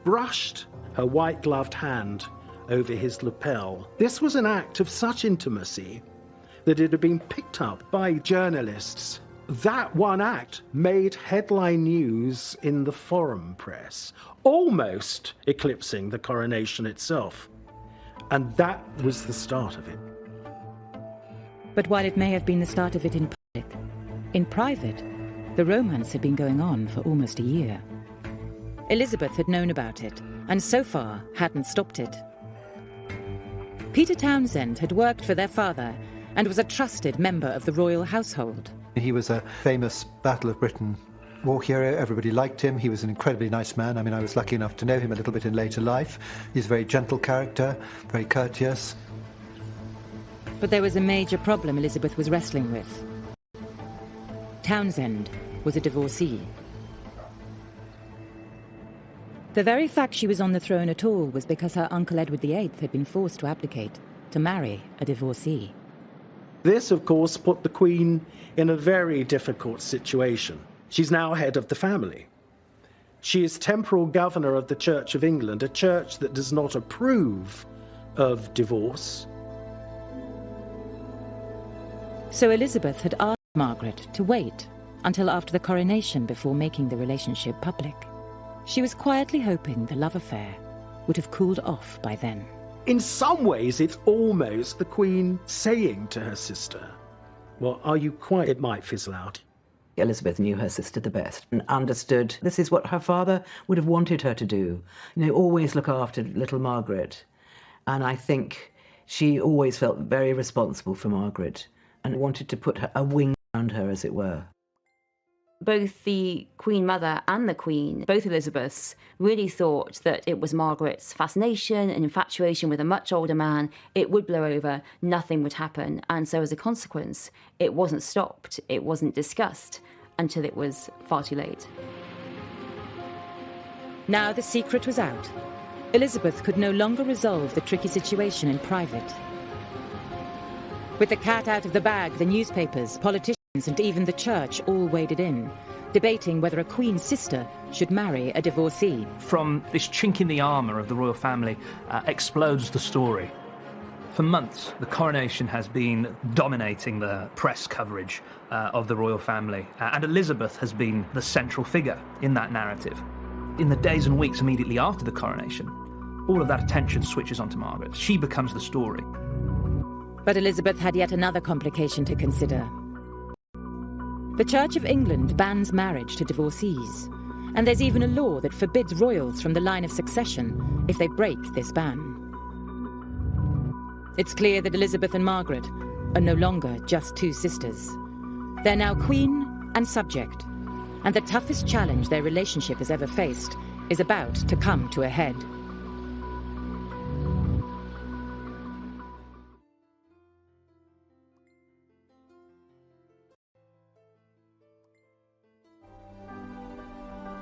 brushed her white-gloved hand over his lapel. This was an act of such intimacy that it had been picked up by journalists. That one act made headline news in the foreign press, almost eclipsing the coronation itself. And that was the start of it. But while it may have been the start of it in public, in private, the romance had been going on for almost a year. Elizabeth had known about it, and so far hadn't stopped it. Peter Townsend had worked for their father and was a trusted member of the royal household. He was a famous Battle of Britain war hero. Everybody liked him. He was an incredibly nice man. I mean, I was lucky enough to know him a little bit in later life. He's a very gentle character, very courteous. But there was a major problem Elizabeth was wrestling with. Townsend was a divorcee. The very fact she was on the throne at all was because her uncle Edward VIII had been forced to abdicate to marry a divorcee. This, of course, put the Queen in a very difficult situation. She's now head of the family. She is temporal governor of the Church of England, a church that does not approve of divorce. So Elizabeth had asked Margaret to wait until after the coronation before making the relationship public. She was quietly hoping the love affair would have cooled off by then. In some ways, it's almost the Queen saying to her sister, well, are you quiet? It might fizzle out. Elizabeth knew her sister the best and understood this is what her father would have wanted her to do. You know, always look after little Margaret. And I think she always felt very responsible for Margaret and wanted to put a wing around her, as it were. Both the Queen Mother and the Queen, both Elizabeths, really thought that it was Margaret's fascination and infatuation with a much older man. It would blow over, nothing would happen. And so as a consequence, it wasn't stopped, it wasn't discussed until it was far too late. Now the secret was out. Elizabeth could no longer resolve the tricky situation in private. With the cat out of the bag, the newspapers, politicians, and even the church all waded in. debating whether a Queen's sister should marry a divorcee. From this chink in the armour of the royal family explodes the story. For months, the coronation has been dominating the press coverage of the royal family, and Elizabeth has been the central figure in that narrative. In the days and weeks immediately after the coronation, all of that attention switches onto Margaret. She becomes the story. But Elizabeth had yet another complication to consider. The Church of England bans marriage to divorcees, and there's even a law that forbids royals from the line of succession if they break this ban. It's clear that Elizabeth and Margaret are no longer just two sisters. They're now queen and subject, and the toughest challenge their relationship has ever faced is about to come to a head.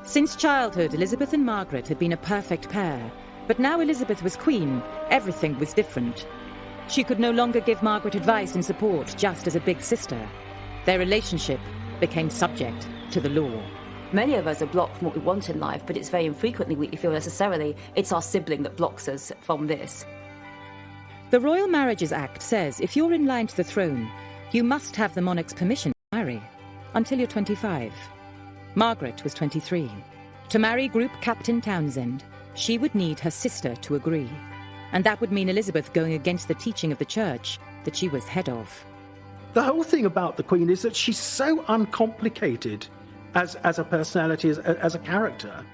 Since childhood, Elizabeth and Margaret had been a perfect pair, but now Elizabeth was queen, everything was different. She could no longer give Margaret advice and support just as a big sister. Their relationship became subject to the law. Many of us are blocked from what we want in life, but it's very infrequently we feel necessarily it's our sibling that blocks us from this. The Royal Marriages Act says if you're in line to the throne, you must have the monarch's permission to marry, until you're 25. Margaret was 23. To marry Group Captain Townsend, she would need her sister to agree. And that would mean Elizabeth going against the teaching of the church that she was head of. The whole thing about the Queen is that she's so uncomplicated as a personality, as a character.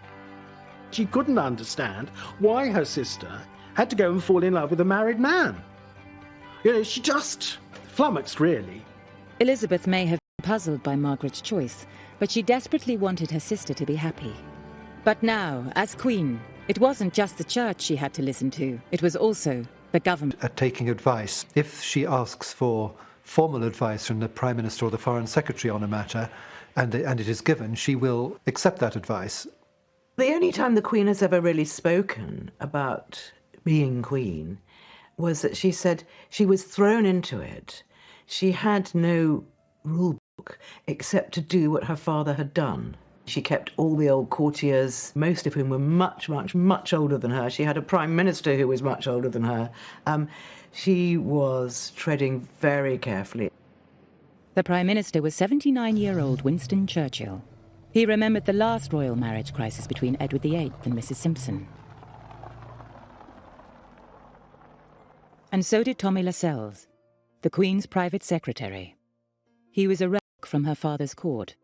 She couldn't understand why her sister had to go and fall in love with a married man. You know, she just flummoxed, really. Elizabeth may have been puzzled by Margaret's choice, but she desperately wanted her sister to be happy. But now, as Queen, it wasn't just the church she had to listen to, it was also the government. Taking advice. If she asks for formal advice from the Prime Minister or the Foreign Secretary on a matter, and it is given, she will accept that advice. The only time the Queen has ever really spoken about being Queen was that she said she was thrown into it. She had no rule book except to do what her father had done. She kept all the old courtiers, most of whom were much, much, much older than her. She had a prime minister who was much older than her. She was treading very carefully. The Prime Minister was 79-year-old Winston Churchill. He remembered the last royal marriage crisis between Edward VIII and Mrs. Simpson. And so did Tommy Lascelles, the Queen's private secretary. He was a relic from her father's court,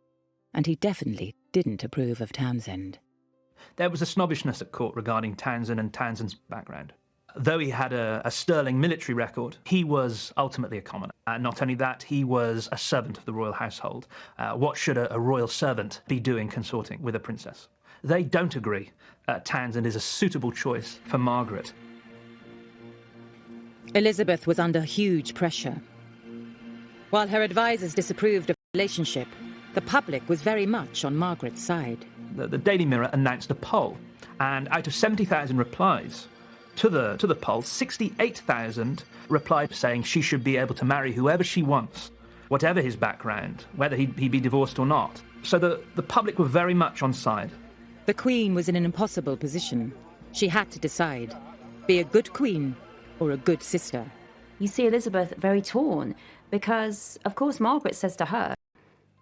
and he definitely didn't approve of Townsend. There was a snobbishness at court regarding Townsend and Townsend's background. Though he had a sterling military record, he was ultimately a commoner. Not only that, he was a servant of the royal household. What should a royal servant be doing consorting with a princess? They don't agree. Townsend is a suitable choice for Margaret. Elizabeth was under huge pressure. While her advisers disapproved of the relationship, the public was very much on Margaret's side. The Daily Mirror announced a poll, and out of 70,000 replies to the poll, 68,000 replied saying she should be able to marry whoever she wants, whatever his background, whether he be divorced or not. So the public were very much on side. The Queen was in an impossible position. She had to decide, be a good queen or a good sister. You see Elizabeth very torn, because, of course, Margaret says to her,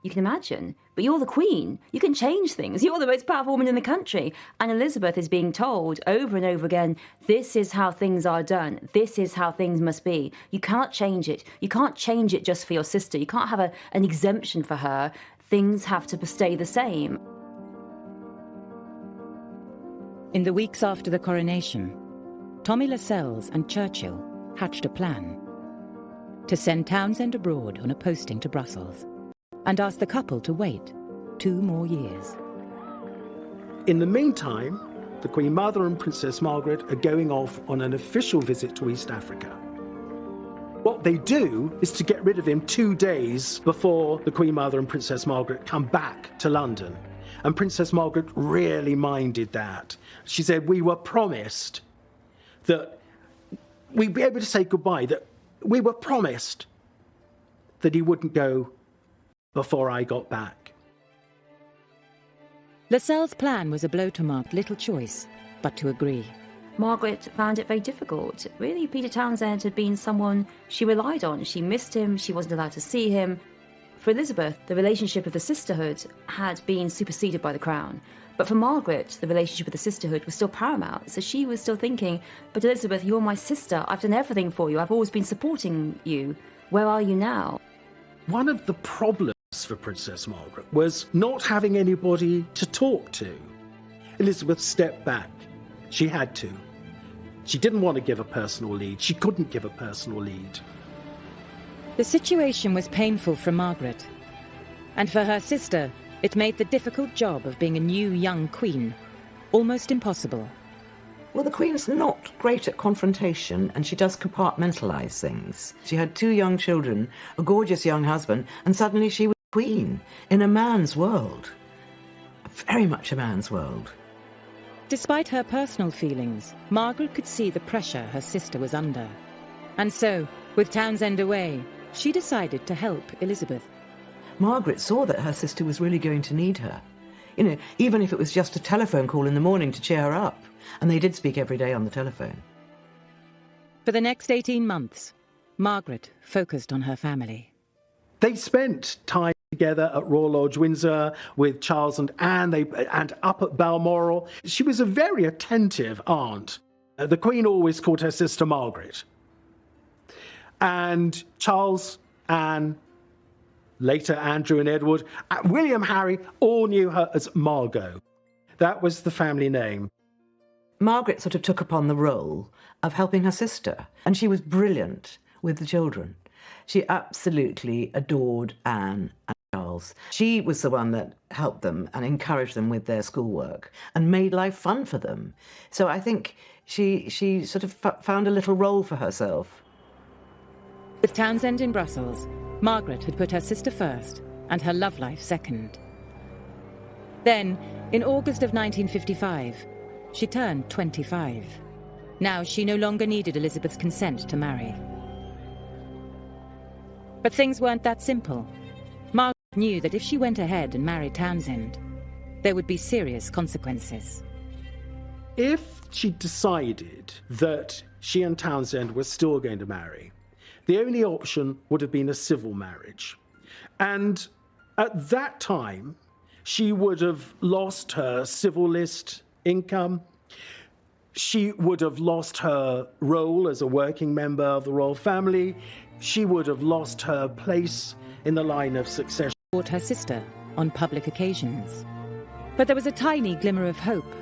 you can imagine, but you're the Queen. You can change things. You're the most powerful woman in the country. And Elizabeth is being told over and over again, this is how things are done. This is how things must be. You can't change it. You can't change it just for your sister. You can't have an exemption for her. Things have to stay the same. In the weeks after the coronation, Tommy Lascelles and Churchill hatched a plan to send Townsend abroad on a posting to Brussels and ask the couple to wait 2 more years. In the meantime, the Queen Mother and Princess Margaret are going off on an official visit to East Africa. What they do is to get rid of him 2 days before the Queen Mother and Princess Margaret come back to London. And Princess Margaret really minded that. She said, we were promised that we'd be able to say goodbye, that we were promised that he wouldn't go before I got back. Lascelles' plan was a blow to Mark little choice but to agree. Margaret found it very difficult. Really, Peter Townsend had been someone she relied on. She missed him, she wasn't allowed to see him. For Elizabeth, the relationship of the sisterhood had been superseded by the crown. But for Margaret, the relationship with the sisterhood was still paramount. So she was still thinking, but Elizabeth, you're my sister. I've done everything for you. I've always been supporting you. Where are you now? One of the problems for Princess Margaret was not having anybody to talk to. Elizabeth stepped back. She had to. She didn't want to give a personal lead. She couldn't give a personal lead. The situation was painful for Margaret. And for her sister, it made the difficult job of being a new young queen almost impossible. Well, the Queen's not great at confrontation, and she does compartmentalise things. She had 2 young children, a gorgeous young husband, and suddenly she was queen in a man's world. Very much a man's world. Despite her personal feelings, Margaret could see the pressure her sister was under. And so, with Townsend away, she decided to help Elizabeth. Margaret saw that her sister was really going to need her. You know, even if it was just a telephone call in the morning to cheer her up. And they did speak every day on the telephone. For the next 18 months, Margaret focused on her family. They spent time together at Royal Lodge, Windsor, with Charles and Anne, and up at Balmoral. She was a very attentive aunt. The Queen always called her sister Margaret. And Charles, Anne, later Andrew and Edward, William, Harry, all knew her as Margot. That was the family name. Margaret sort of took upon the role of helping her sister, and she was brilliant with the children. She absolutely adored Anne and Charles. She was the one that helped them and encouraged them with their schoolwork and made life fun for them. So I think she sort of found a little role for herself. With Townsend in Brussels, Margaret had put her sister first and her love life second. Then, in August of 1955, she turned 25. Now she no longer needed Elizabeth's consent to marry. But things weren't that simple. Margaret knew that if she went ahead and married Townsend, there would be serious consequences. If she decided that she and Townsend were still going to marry, the only option would have been a civil marriage. And at that time, she would have lost her civil list income. She would have lost her role as a working member of the royal family. She would have lost her place in the line of succession. Her sister on public occasions. But there was a tiny glimmer of hope.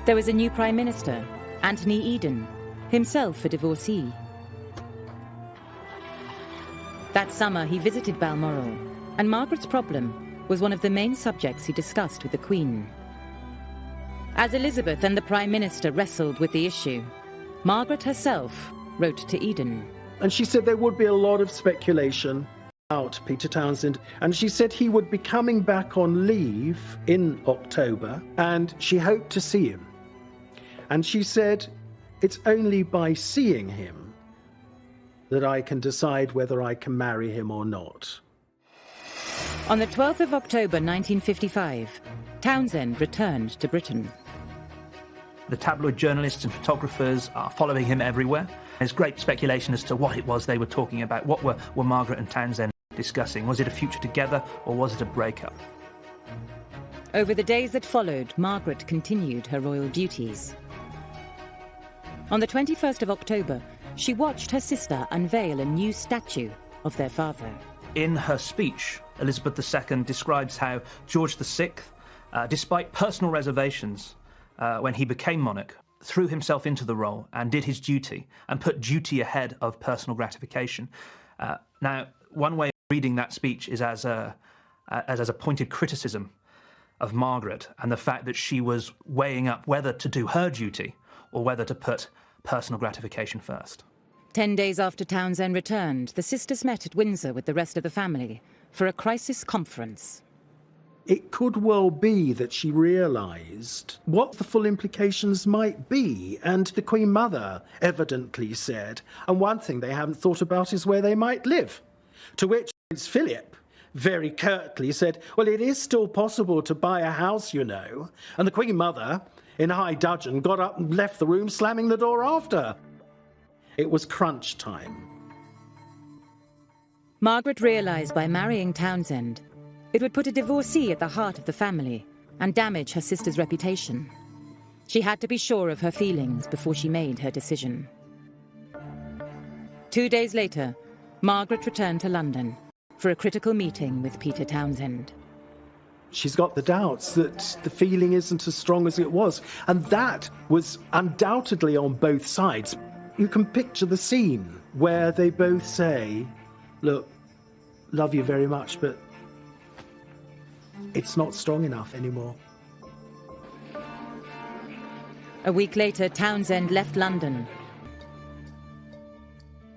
There was a new Prime Minister, Anthony Eden, himself a divorcee. That summer he visited Balmoral, and Margaret's problem was one of the main subjects he discussed with the Queen. As Elizabeth and the Prime Minister wrestled with the issue, Margaret herself wrote to Eden. And she said there would be a lot of speculation about Peter Townsend, and she said he would be coming back on leave in October, and she hoped to see him. And she said, it's only by seeing him that I can decide whether I can marry him or not. On the 12th of October 1955, Townsend returned to Britain. The tabloid journalists and photographers are following him everywhere. There's great speculation as to what it was they were talking about. What were Margaret and Townsend discussing? Was it a future together, or was it a breakup? Over the days that followed, Margaret continued her royal duties. On the 21st of October, she watched her sister unveil a new statue of their father. In her speech, Elizabeth II describes how George VI, despite personal reservations, when he became monarch, threw himself into the role and did his duty and put duty ahead of personal gratification. Now, one way of reading that speech is as a pointed criticism of Margaret and the fact that she was weighing up whether to do her duty or whether to put personal gratification first. 10 days after Townsend returned, the sisters met at Windsor with the rest of the family for a crisis conference. It could well be that she realised what the full implications might be, and the Queen Mother evidently said, and one thing they haven't thought about is where they might live. To which Prince Philip very curtly said, well, it is still possible to buy a house, you know. And the Queen Mother, in high dudgeon, got up and left the room, slamming the door after her. It was crunch time. Margaret realised by marrying Townsend, it would put a divorcee at the heart of the family and damage her sister's reputation. She had to be sure of her feelings before she made her decision. 2 days later, Margaret returned to London for a critical meeting with Peter Townsend. She's got the doubts that the feeling isn't as strong as it was, and that was undoubtedly on both sides. You can picture the scene where they both say, look, love you very much, but it's not strong enough anymore. A week later, Townsend left London.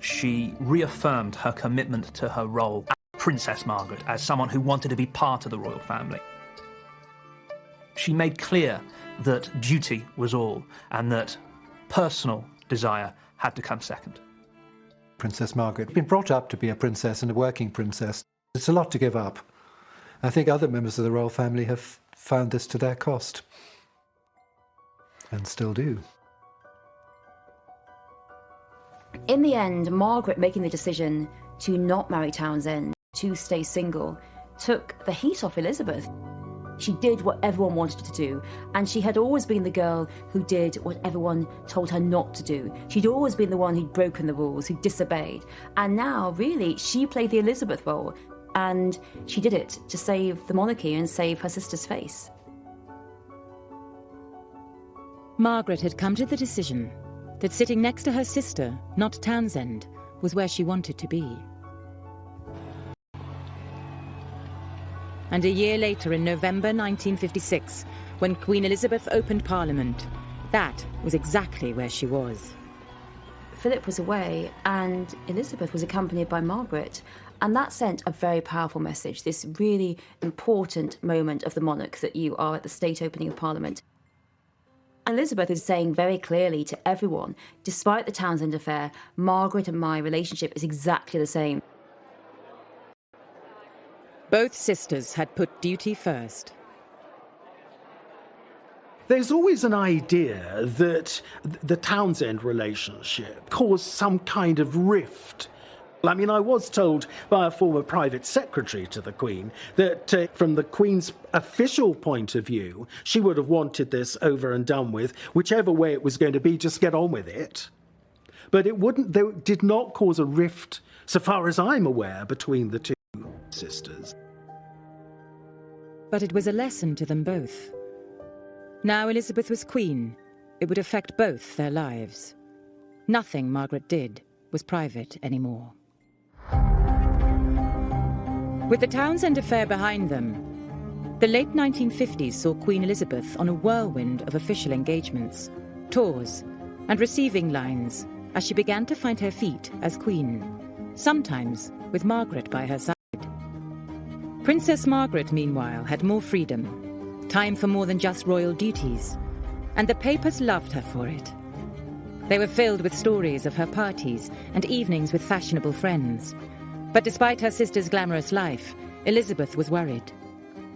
She reaffirmed her commitment to her role as Princess Margaret, as someone who wanted to be part of the royal family. She made clear that duty was all, and that personal desire had to come second. Princess Margaret had been brought up to be a princess and a working princess. It's a lot to give up. I think other members of the royal family have found this to their cost. And still do. In the end, Margaret making the decision to not marry Townsend, to stay single, took the heat off Elizabeth. She did what everyone wanted her to do, and she had always been the girl who did what everyone told her not to do. She'd always been the one who'd broken the rules, who disobeyed. And now, really, she played the Elizabeth role, and she did it to save the monarchy and save her sister's face. Margaret had come to the decision that sitting next to her sister, not Townsend, was where she wanted to be. And a year later, in November 1956, when Queen Elizabeth opened Parliament, that was exactly where she was. Philip was away, and Elizabeth was accompanied by Margaret, and that sent a very powerful message, this really important moment of the monarch, that you are at the state opening of Parliament. Elizabeth is saying very clearly to everyone, despite the Townsend affair, Margaret and my relationship is exactly the same. Both sisters had put duty first. There's always an idea that the Townsend relationship caused some kind of rift. I mean, I was told by a former private secretary to the Queen that from the Queen's official point of view, she would have wanted this over and done with, whichever way it was going to be, just get on with it. But it did not cause a rift, so far as I'm aware, between the two sisters. But it was a lesson to them both. Now Elizabeth was Queen, it would affect both their lives. Nothing Margaret did was private anymore. With the Townsend affair behind them, the late 1950s saw Queen Elizabeth on a whirlwind of official engagements, tours, and receiving lines as she began to find her feet as Queen, sometimes with Margaret by her side. Princess Margaret, meanwhile, had more freedom, time for more than just royal duties, and the papers loved her for it. They were filled with stories of her parties and evenings with fashionable friends. But despite her sister's glamorous life, Elizabeth was worried.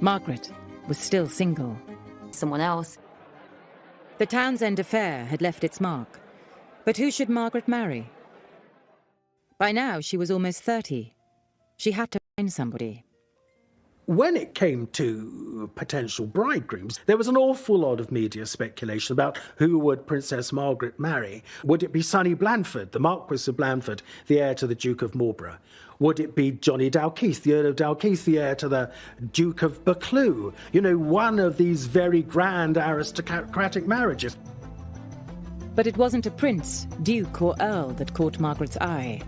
Margaret was still single. Someone else. The Townsend affair had left its mark. But who should Margaret marry? By now, she was almost 30. She had to find somebody. When it came to potential bridegrooms, there was an awful lot of media speculation about who would Princess Margaret marry. Would it be Sonny Blandford, the Marquis of Blandford, the heir to the Duke of Marlborough? Would it be Johnny Dalkeith, the Earl of Dalkeith, the heir to the Duke of Buccleuch? You know, one of these very grand aristocratic marriages. But it wasn't a prince, duke or earl that caught Margaret's eye.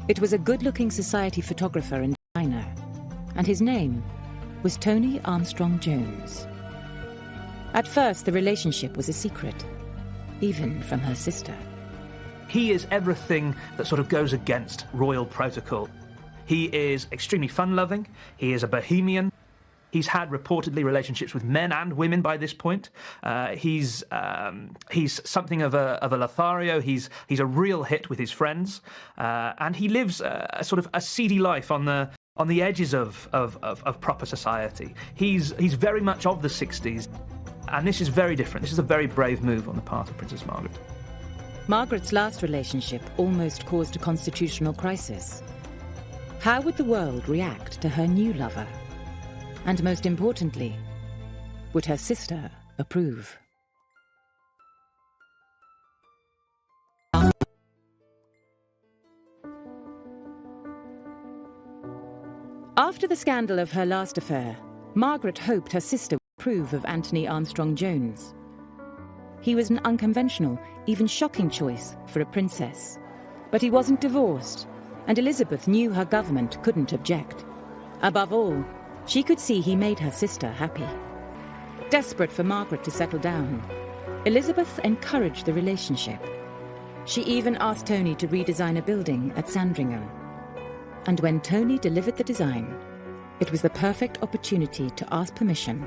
It was a good-looking society photographer and designer. And his name was Tony Armstrong Jones. At first, the relationship was a secret, even from her sister. He is everything that sort of goes against royal protocol. He is extremely fun-loving. He is a bohemian. He's had reportedly relationships with men and women by this point. He's something of a Lothario. He's a real hit with his friends, and he lives a sort of a seedy life on the on the edges of proper society. He's very much of the 60s, and this is very different. This is a very brave move on the part of Princess Margaret. Margaret's last relationship almost caused a constitutional crisis. How would the world react to her new lover? And most importantly, would her sister approve? After the scandal of her last affair, Margaret hoped her sister would approve of Anthony Armstrong-Jones. He was an unconventional, even shocking choice for a princess. But he wasn't divorced, and Elizabeth knew her government couldn't object. Above all, she could see he made her sister happy. Desperate for Margaret to settle down, Elizabeth encouraged the relationship. She even asked Tony to redesign a building at Sandringham. And when Tony delivered the design, it was the perfect opportunity to ask permission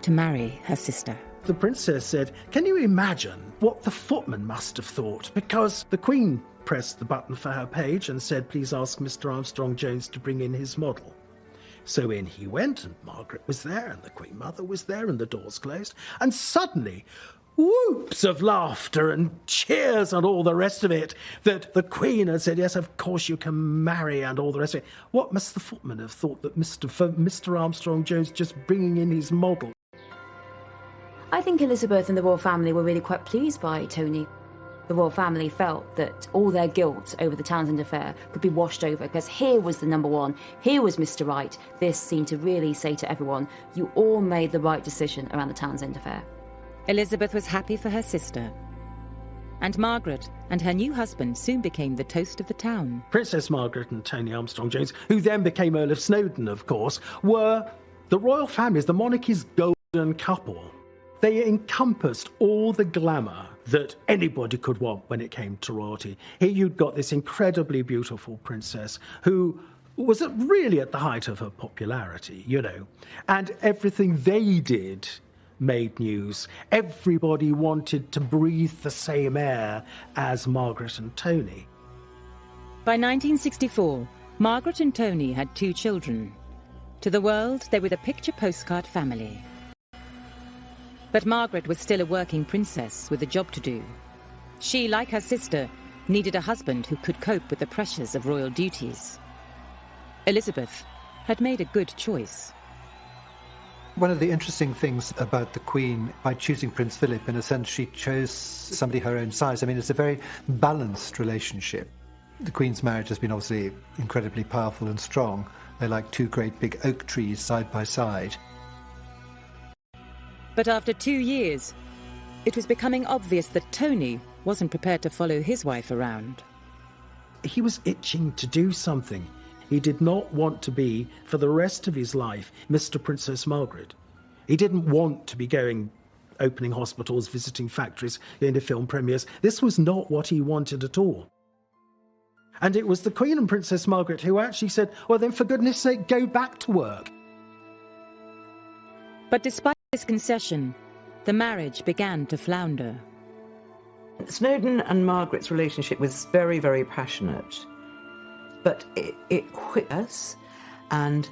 to marry her sister. The princess said, "Can you imagine what the footman must have thought?" Because the Queen pressed the button for her page and said, "Please ask Mr. Armstrong-Jones to bring in his model." So in he went, and Margaret was there, and the Queen Mother was there, and the doors closed, and suddenly whoops of laughter and cheers and all the rest of it, that the Queen had said, "Yes, of course you can marry," and all the rest of it. What must the footman have thought that Mr. Armstrong-Jones just bringing in his model? I think Elizabeth and the royal family were really quite pleased by Tony. The royal family felt that all their guilt over the Townsend affair could be washed over, because here was the number one, here was Mr. Right. This seemed to really say to everyone, you all made the right decision around the Townsend affair. Elizabeth was happy for her sister. And Margaret and her new husband soon became the toast of the town. Princess Margaret and Tony Armstrong-Jones, who then became Earl of Snowdon, of course, were the royal family's, the monarchy's golden couple. They encompassed all the glamour that anybody could want when it came to royalty. Here you'd got this incredibly beautiful princess who was really at the height of her popularity, you know, and everything they did made news. Everybody wanted to breathe the same air as Margaret and Tony. By 1964, Margaret and Tony had 2 children. To the world, they were the picture postcard family. But Margaret was still a working princess with a job to do. She, like her sister, needed a husband who could cope with the pressures of royal duties. Elizabeth had made a good choice. One of the interesting things about the Queen, by choosing Prince Philip, in a sense, she chose somebody her own size. I mean, it's a very balanced relationship. The Queen's marriage has been obviously incredibly powerful and strong. They're like 2 great big oak trees side by side. But after 2 years, it was becoming obvious that Tony wasn't prepared to follow his wife around. He was itching to do something. He did not want to be, for the rest of his life, Mr. Princess Margaret. He didn't want to be opening hospitals, visiting factories, going to film premieres. This was not what he wanted at all. And it was the Queen and Princess Margaret who actually said, well, then for goodness sake, go back to work. But despite this concession, the marriage began to flounder. Snowdon and Margaret's relationship was very, very passionate. But it quit us, and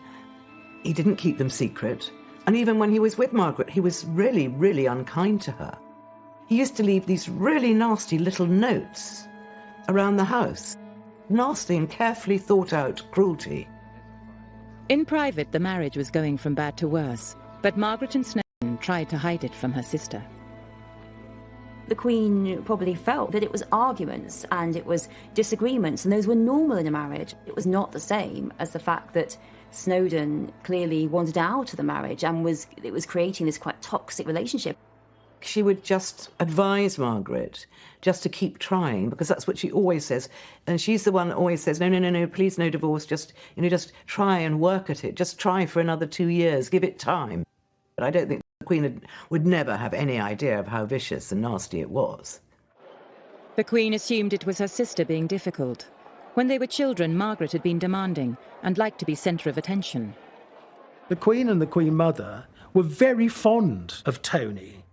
he didn't keep them secret. And even when he was with Margaret, he was really, really unkind to her. He used to leave these really nasty little notes around the house. Nasty and carefully thought out cruelty. In private, the marriage was going from bad to worse, but Margaret and Snowdon tried to hide it from her sister. The Queen probably felt that it was arguments and it was disagreements, and those were normal in a marriage. It was not the same as the fact that Snowdon clearly wanted out of the marriage and it was creating this quite toxic relationship. She would just advise Margaret just to keep trying, because that's what she always says. And she's the one that always says, no, please, no divorce, just try and work at it. Just try for another 2 years, give it time. But I don't think the Queen would never have any idea of how vicious and nasty it was. The Queen assumed it was her sister being difficult. When they were children, Margaret had been demanding and liked to be centre of attention. The Queen and the Queen Mother were very fond of Tony.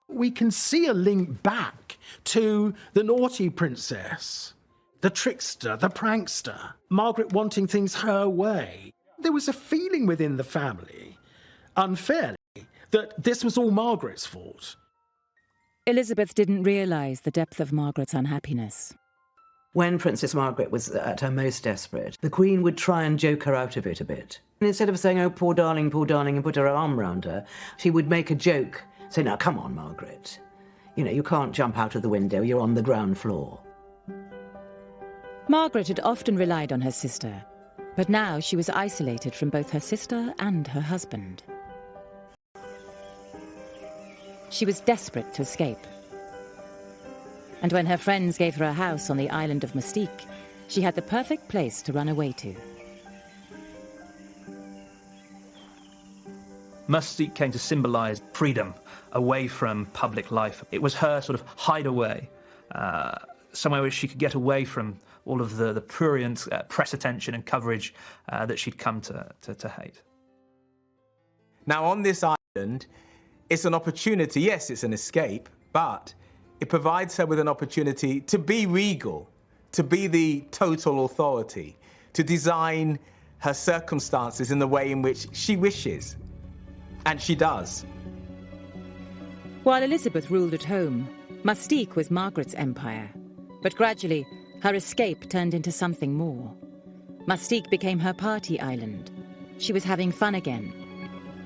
We can see a link back to the naughty princess. the trickster, the prankster, Margaret wanting things her way. There was a feeling within the family, unfairly, that this was all Margaret's fault. Elizabeth didn't realise the depth of Margaret's unhappiness. When Princess Margaret was at her most desperate, the Queen would try and joke her out of it a bit. And instead of saying, "Oh, poor darling," and put her arm round her, she would make a joke, say, "Now, come on, Margaret. You know, you can't jump out of the window, you're on the ground floor." Margaret had often relied on her sister, but now she was isolated from both her sister and her husband. She was desperate to escape. And when her friends gave her a house on the island of Mystique, she had the perfect place to run away to. Mystique came to symbolise freedom away from public life. It was her sort of hideaway, somewhere where she could get away from all of the prurient press attention and coverage that she'd come to hate. Now, on this island, it's an opportunity. Yes, it's an escape, but it provides her with an opportunity to be regal, to be the total authority, to design her circumstances in the way in which she wishes. And she does. While Elizabeth ruled at home, Mystique was Margaret's empire. But gradually, her escape turned into something more. Mystique became her party island. She was having fun again.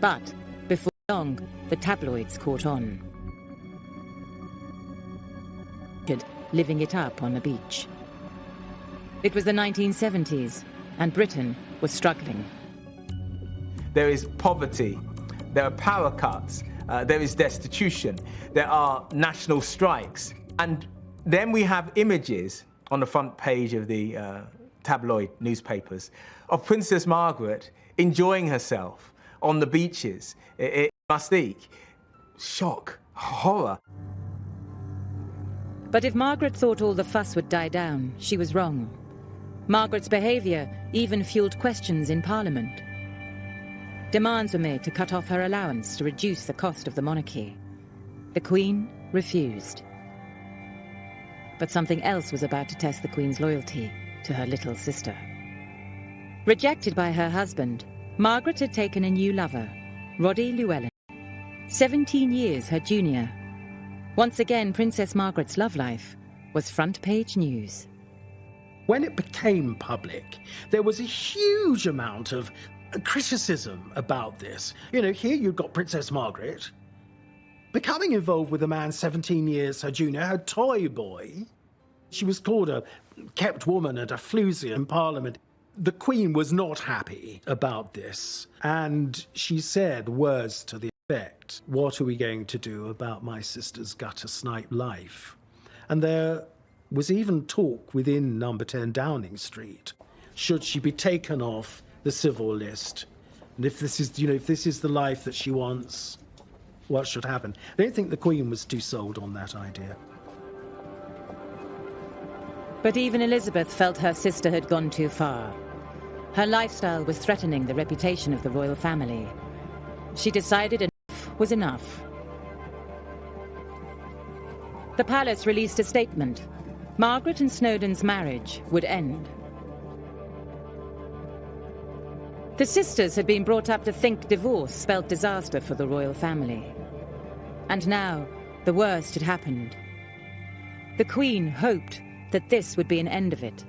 But before long, the tabloids caught on. Living it up on the beach. It was the 1970s, and Britain was struggling. There is poverty, there are power cuts, there is destitution, there are national strikes, and then we have images on the front page of the tabloid newspapers of Princess Margaret enjoying herself on the beaches in Mystique. Shock, horror. But if Margaret thought all the fuss would die down, she was wrong. Margaret's behaviour even fuelled questions in Parliament. Demands were made to cut off her allowance to reduce the cost of the monarchy. The Queen refused. But something else was about to test the Queen's loyalty to her little sister. Rejected by her husband, Margaret had taken a new lover, Roddy Llewellyn, 17 years her junior. Once again, Princess Margaret's love life was front-page news. When it became public, there was a huge amount of criticism about this. You know, here you've got Princess Margaret becoming involved with a man 17 years her junior, her toy boy. She was called a kept woman and a floozy in Parliament. The Queen was not happy about this, and she said words to the effect, "What are we going to do about my sister's gutter snipe life?" And there was even talk within number 10 Downing Street. Should she be taken off the civil list? And if this is, if this is the life that she wants, what should happen? I don't think the Queen was too sold on that idea. But even Elizabeth felt her sister had gone too far. Her lifestyle was threatening the reputation of the royal family. She decided enough was enough. The palace released a statement. Margaret and Snowdon's marriage would end. The sisters had been brought up to think divorce spelled disaster for the royal family. And now, the worst had happened. The Queen hoped that this would be an end of it.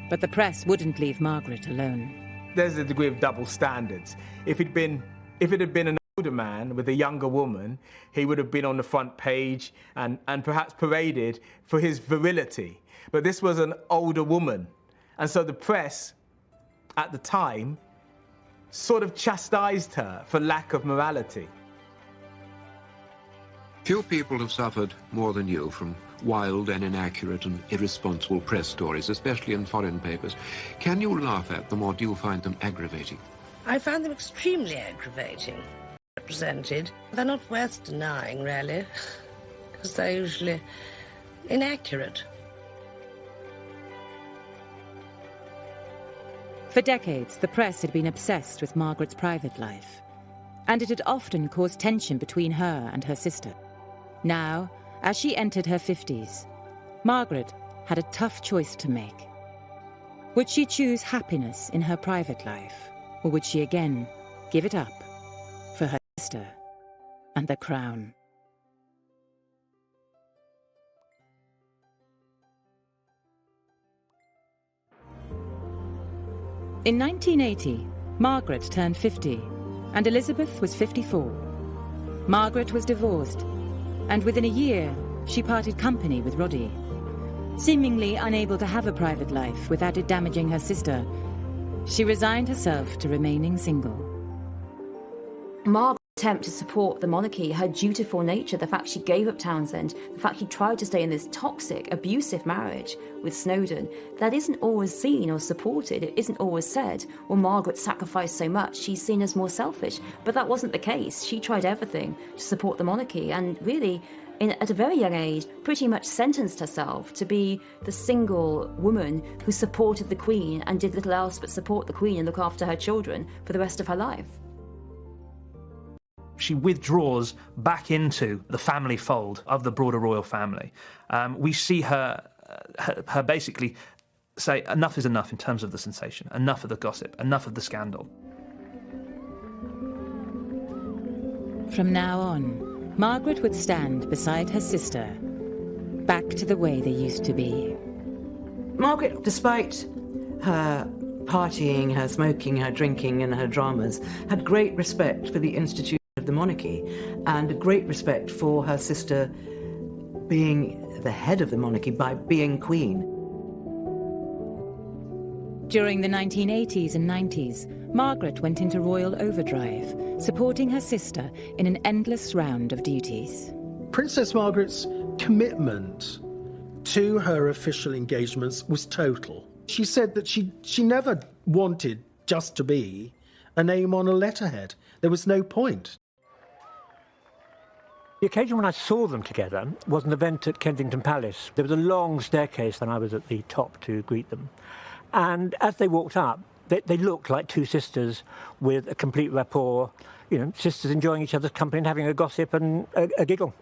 But the press wouldn't leave Margaret alone. There's a degree of double standards. If it had been an older man with a younger woman, he would have been on the front page and perhaps paraded for his virility. But this was an older woman. And so the press, at the time, sort of chastised her for lack of morality. Few people have suffered more than you from wild and inaccurate and irresponsible press stories, especially in foreign papers. Can you laugh at them, or do you find them aggravating? I find them extremely aggravating. Represented. They're not worth denying, really, because they're usually inaccurate. For decades, the press had been obsessed with Margaret's private life, and it had often caused tension between her and her sister. Now, as she entered her 50s, Margaret had a tough choice to make. Would she choose happiness in her private life, or would she again give it up for her sister and the crown? In 1980, Margaret turned 50, and Elizabeth was 54. Margaret was divorced, and within a year, she parted company with Roddy. Seemingly unable to have a private life without it damaging her sister, she resigned herself to remaining single. Margaret's attempt to support the monarchy, her dutiful nature, the fact she gave up Townsend, the fact she tried to stay in this toxic, abusive marriage with Snowdon, that isn't always seen or supported. It isn't always said, well, Margaret sacrificed so much, she's seen as more selfish. But that wasn't the case. She tried everything to support the monarchy and really, at a very young age, pretty much sentenced herself to be the single woman who supported the Queen and did little else but support the Queen and look after her children for the rest of her life. She withdraws back into the family fold of the broader royal family. We see her basically say enough is enough in terms of the sensation, enough of the gossip, enough of the scandal. From now on, Margaret would stand beside her sister, back to the way they used to be. Margaret, despite her partying, her smoking, her drinking and her dramas, had great respect for the institution of the monarchy and a great respect for her sister being the head of the monarchy by being queen. During the 1980s and 90s, Margaret went into royal overdrive, supporting her sister in an endless round of duties. Princess Margaret's commitment to her official engagements was total. She said that she never wanted just to be a name on a letterhead. There was no point. The occasion when I saw them together was an event at Kensington Palace. There was a long staircase and I was at the top to greet them. And as they walked up, they looked like two sisters with a complete rapport, you know, sisters enjoying each other's company and having a gossip and a giggle.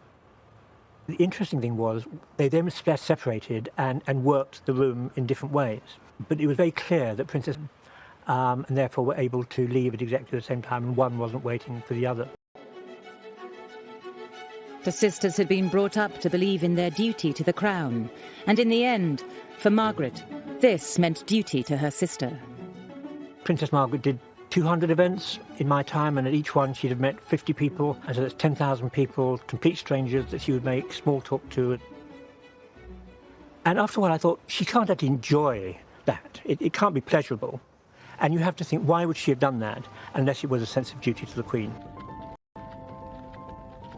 The interesting thing was they then separated and worked the room in different ways. But it was very clear that Princess and therefore were able to leave at exactly the same time and one wasn't waiting for the other. The sisters had been brought up to believe in their duty to the crown, and in the end, for Margaret, this meant duty to her sister. Princess Margaret did 200 events in my time, and at each one she'd have met 50 people, and so that's 10,000 people, complete strangers that she would make small talk to. And after a while I thought, she can't actually enjoy that. It can't be pleasurable. And you have to think, why would she have done that unless it was a sense of duty to the Queen?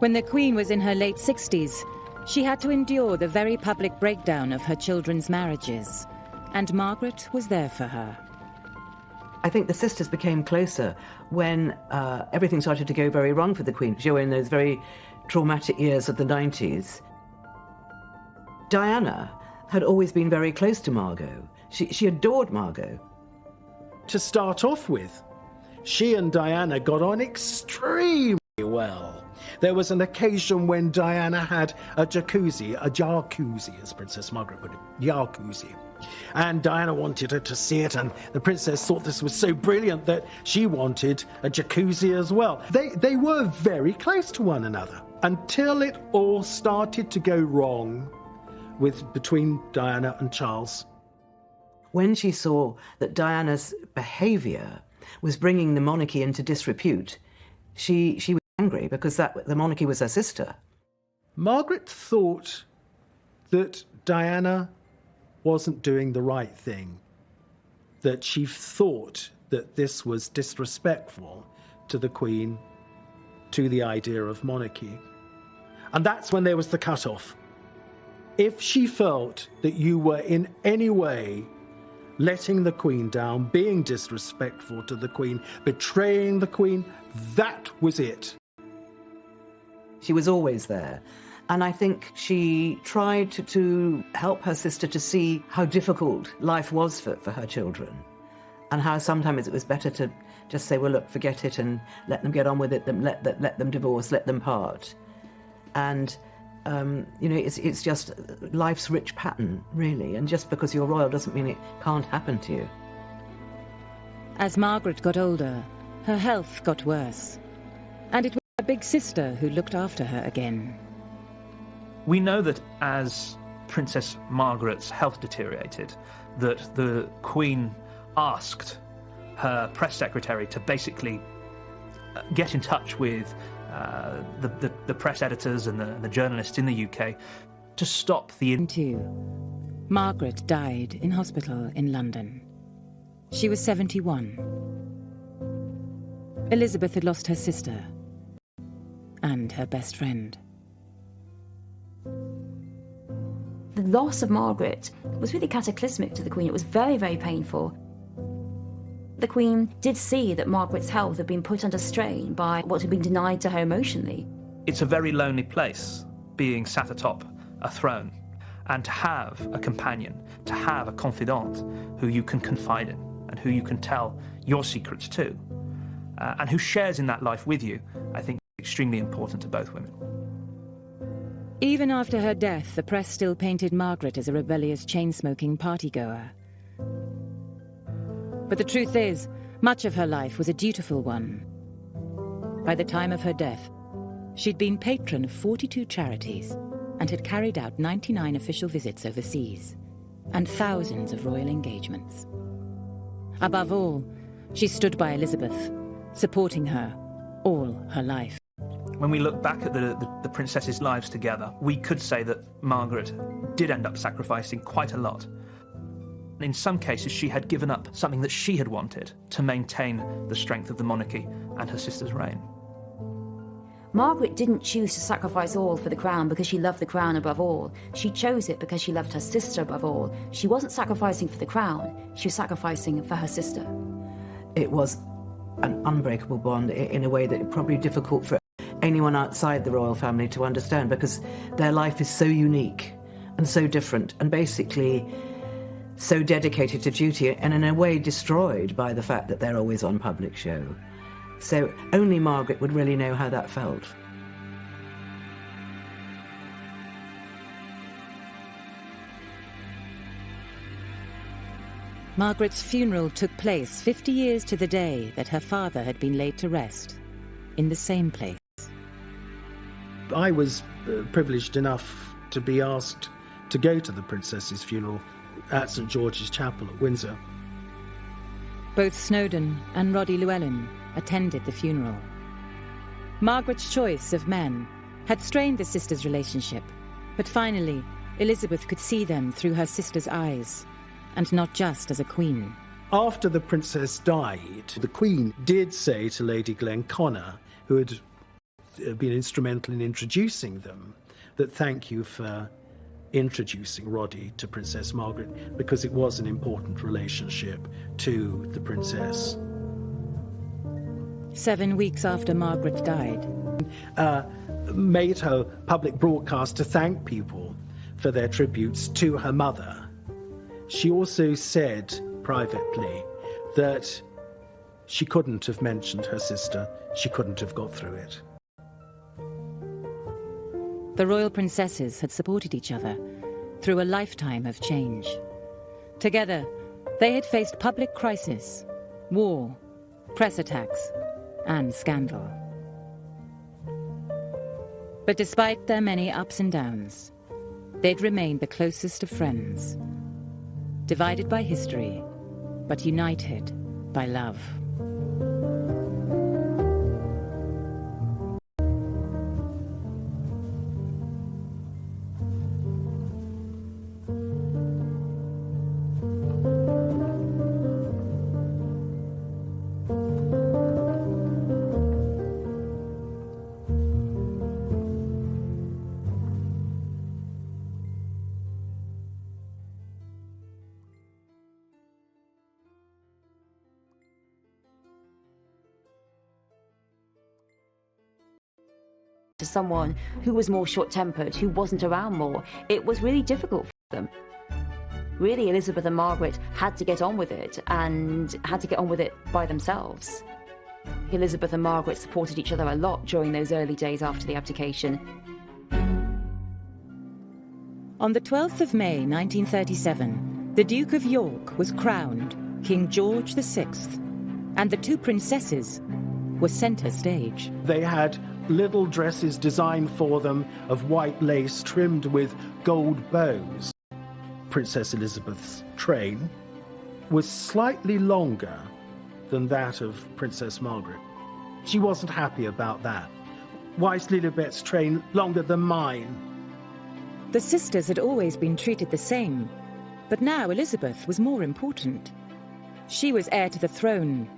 When the Queen was in her late 60s, she had to endure the very public breakdown of her children's marriages, and Margaret was there for her. I think the sisters became closer when everything started to go very wrong for the Queen. She was in those very traumatic years of the 90s. Diana had always been very close to Margot. She adored Margot. To start off with, she and Diana got on extremely well. There was an occasion when Diana had a jacuzzi as Princess Margaret would have, jacuzzi. And Diana wanted her to see it, and the princess thought this was so brilliant that she wanted a jacuzzi as well. They were very close to one another until it all started to go wrong between Diana and Charles. When she saw that Diana's behaviour was bringing the monarchy into disrepute, she was angry because the monarchy was her sister. Margaret thought that Diana wasn't doing the right thing, that she thought that this was disrespectful to the Queen, to the idea of monarchy. And that's when there was the cut-off. If she felt that you were in any way letting the Queen down, being disrespectful to the Queen, betraying the Queen, that was it. She was always there. And I think she tried to help her sister to see how difficult life was for her children, and how sometimes it was better to just say, well, look, forget it and let them get on with it, let them divorce, let them part. And It's just life's rich pattern, really, and just because you're royal doesn't mean it can't happen to you. As Margaret got older, her health got worse, and it was her big sister who looked after her again. We know that as Princess Margaret's health deteriorated, that the Queen asked her press secretary to basically get in touch with the press editors and the journalists in the UK to stop the... Margaret died in hospital in London. She was 71. Elizabeth had lost her sister and her best friend. The loss of Margaret was really cataclysmic to the Queen. It was very, very painful. The Queen did see that Margaret's health had been put under strain by what had been denied to her emotionally. It's a very lonely place, being sat atop a throne, and to have a companion, to have a confidant who you can confide in and who you can tell your secrets to, and who shares in that life with you, I think is extremely important to both women. Even after her death, the press still painted Margaret as a rebellious, chain-smoking partygoer. But the truth is, much of her life was a dutiful one. By the time of her death, she'd been patron of 42 charities and had carried out 99 official visits overseas and thousands of royal engagements. Above all, she stood by Elizabeth, supporting her all her life. When we look back at the princesses' lives together, we could say that Margaret did end up sacrificing quite a lot. In some cases, she had given up something that she had wanted to maintain the strength of the monarchy and her sister's reign. Margaret didn't choose to sacrifice all for the crown because she loved the crown above all. She chose it because she loved her sister above all. She wasn't sacrificing for the crown, she was sacrificing for her sister. It was an unbreakable bond in a way that is probably difficult for anyone outside the royal family to understand, because their life is so unique and so different and basically so dedicated to duty and in a way destroyed by the fact that they're always on public show. So only Margaret would really know how that felt. Margaret's funeral took place 50 years to the day that her father had been laid to rest, in the same place. I was privileged enough to be asked to go to the princess's funeral at St George's Chapel at Windsor. Both Snowdon and Roddy Llewellyn attended the funeral. Margaret's choice of men had strained the sisters' relationship, but finally Elizabeth could see them through her sister's eyes, and not just as a queen. After the princess died, the Queen did say to Lady Glenconnor, who had been instrumental in introducing them, that thank you for introducing Roddy to Princess Margaret, because it was an important relationship to the princess. 7 weeks after Margaret died, made her public broadcast to thank people for their tributes to her mother. She also said privately that she couldn't have mentioned her sister, she couldn't have got through it. The royal princesses had supported each other through a lifetime of change. Together, they had faced public crisis, war, press attacks, and scandal. But despite their many ups and downs, they'd remained the closest of friends, divided by history, but united by love. To someone who was more short-tempered, who wasn't around more, it was really difficult for them. Really, Elizabeth and Margaret had to get on with it, and had to get on with it by themselves. Elizabeth and Margaret supported each other a lot during those early days after the abdication. On the 12th of May 1937, the Duke of York was crowned King George VI, and the two princesses were centre stage. They had little dresses designed for them of white lace trimmed with gold bows. Princess Elizabeth's train was slightly longer than that of Princess Margaret. She wasn't happy about that. Why is Lilibet's train longer than mine? The sisters had always been treated the same, but now Elizabeth was more important. She was heir to the throne,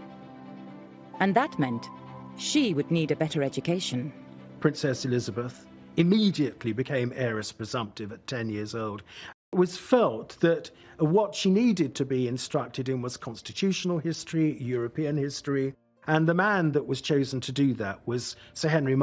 and that meant she would need a better education. Princess Elizabeth immediately became heiress presumptive at 10 years old. It was felt that what she needed to be instructed in was constitutional history, European history, and the man that was chosen to do that was Sir Henry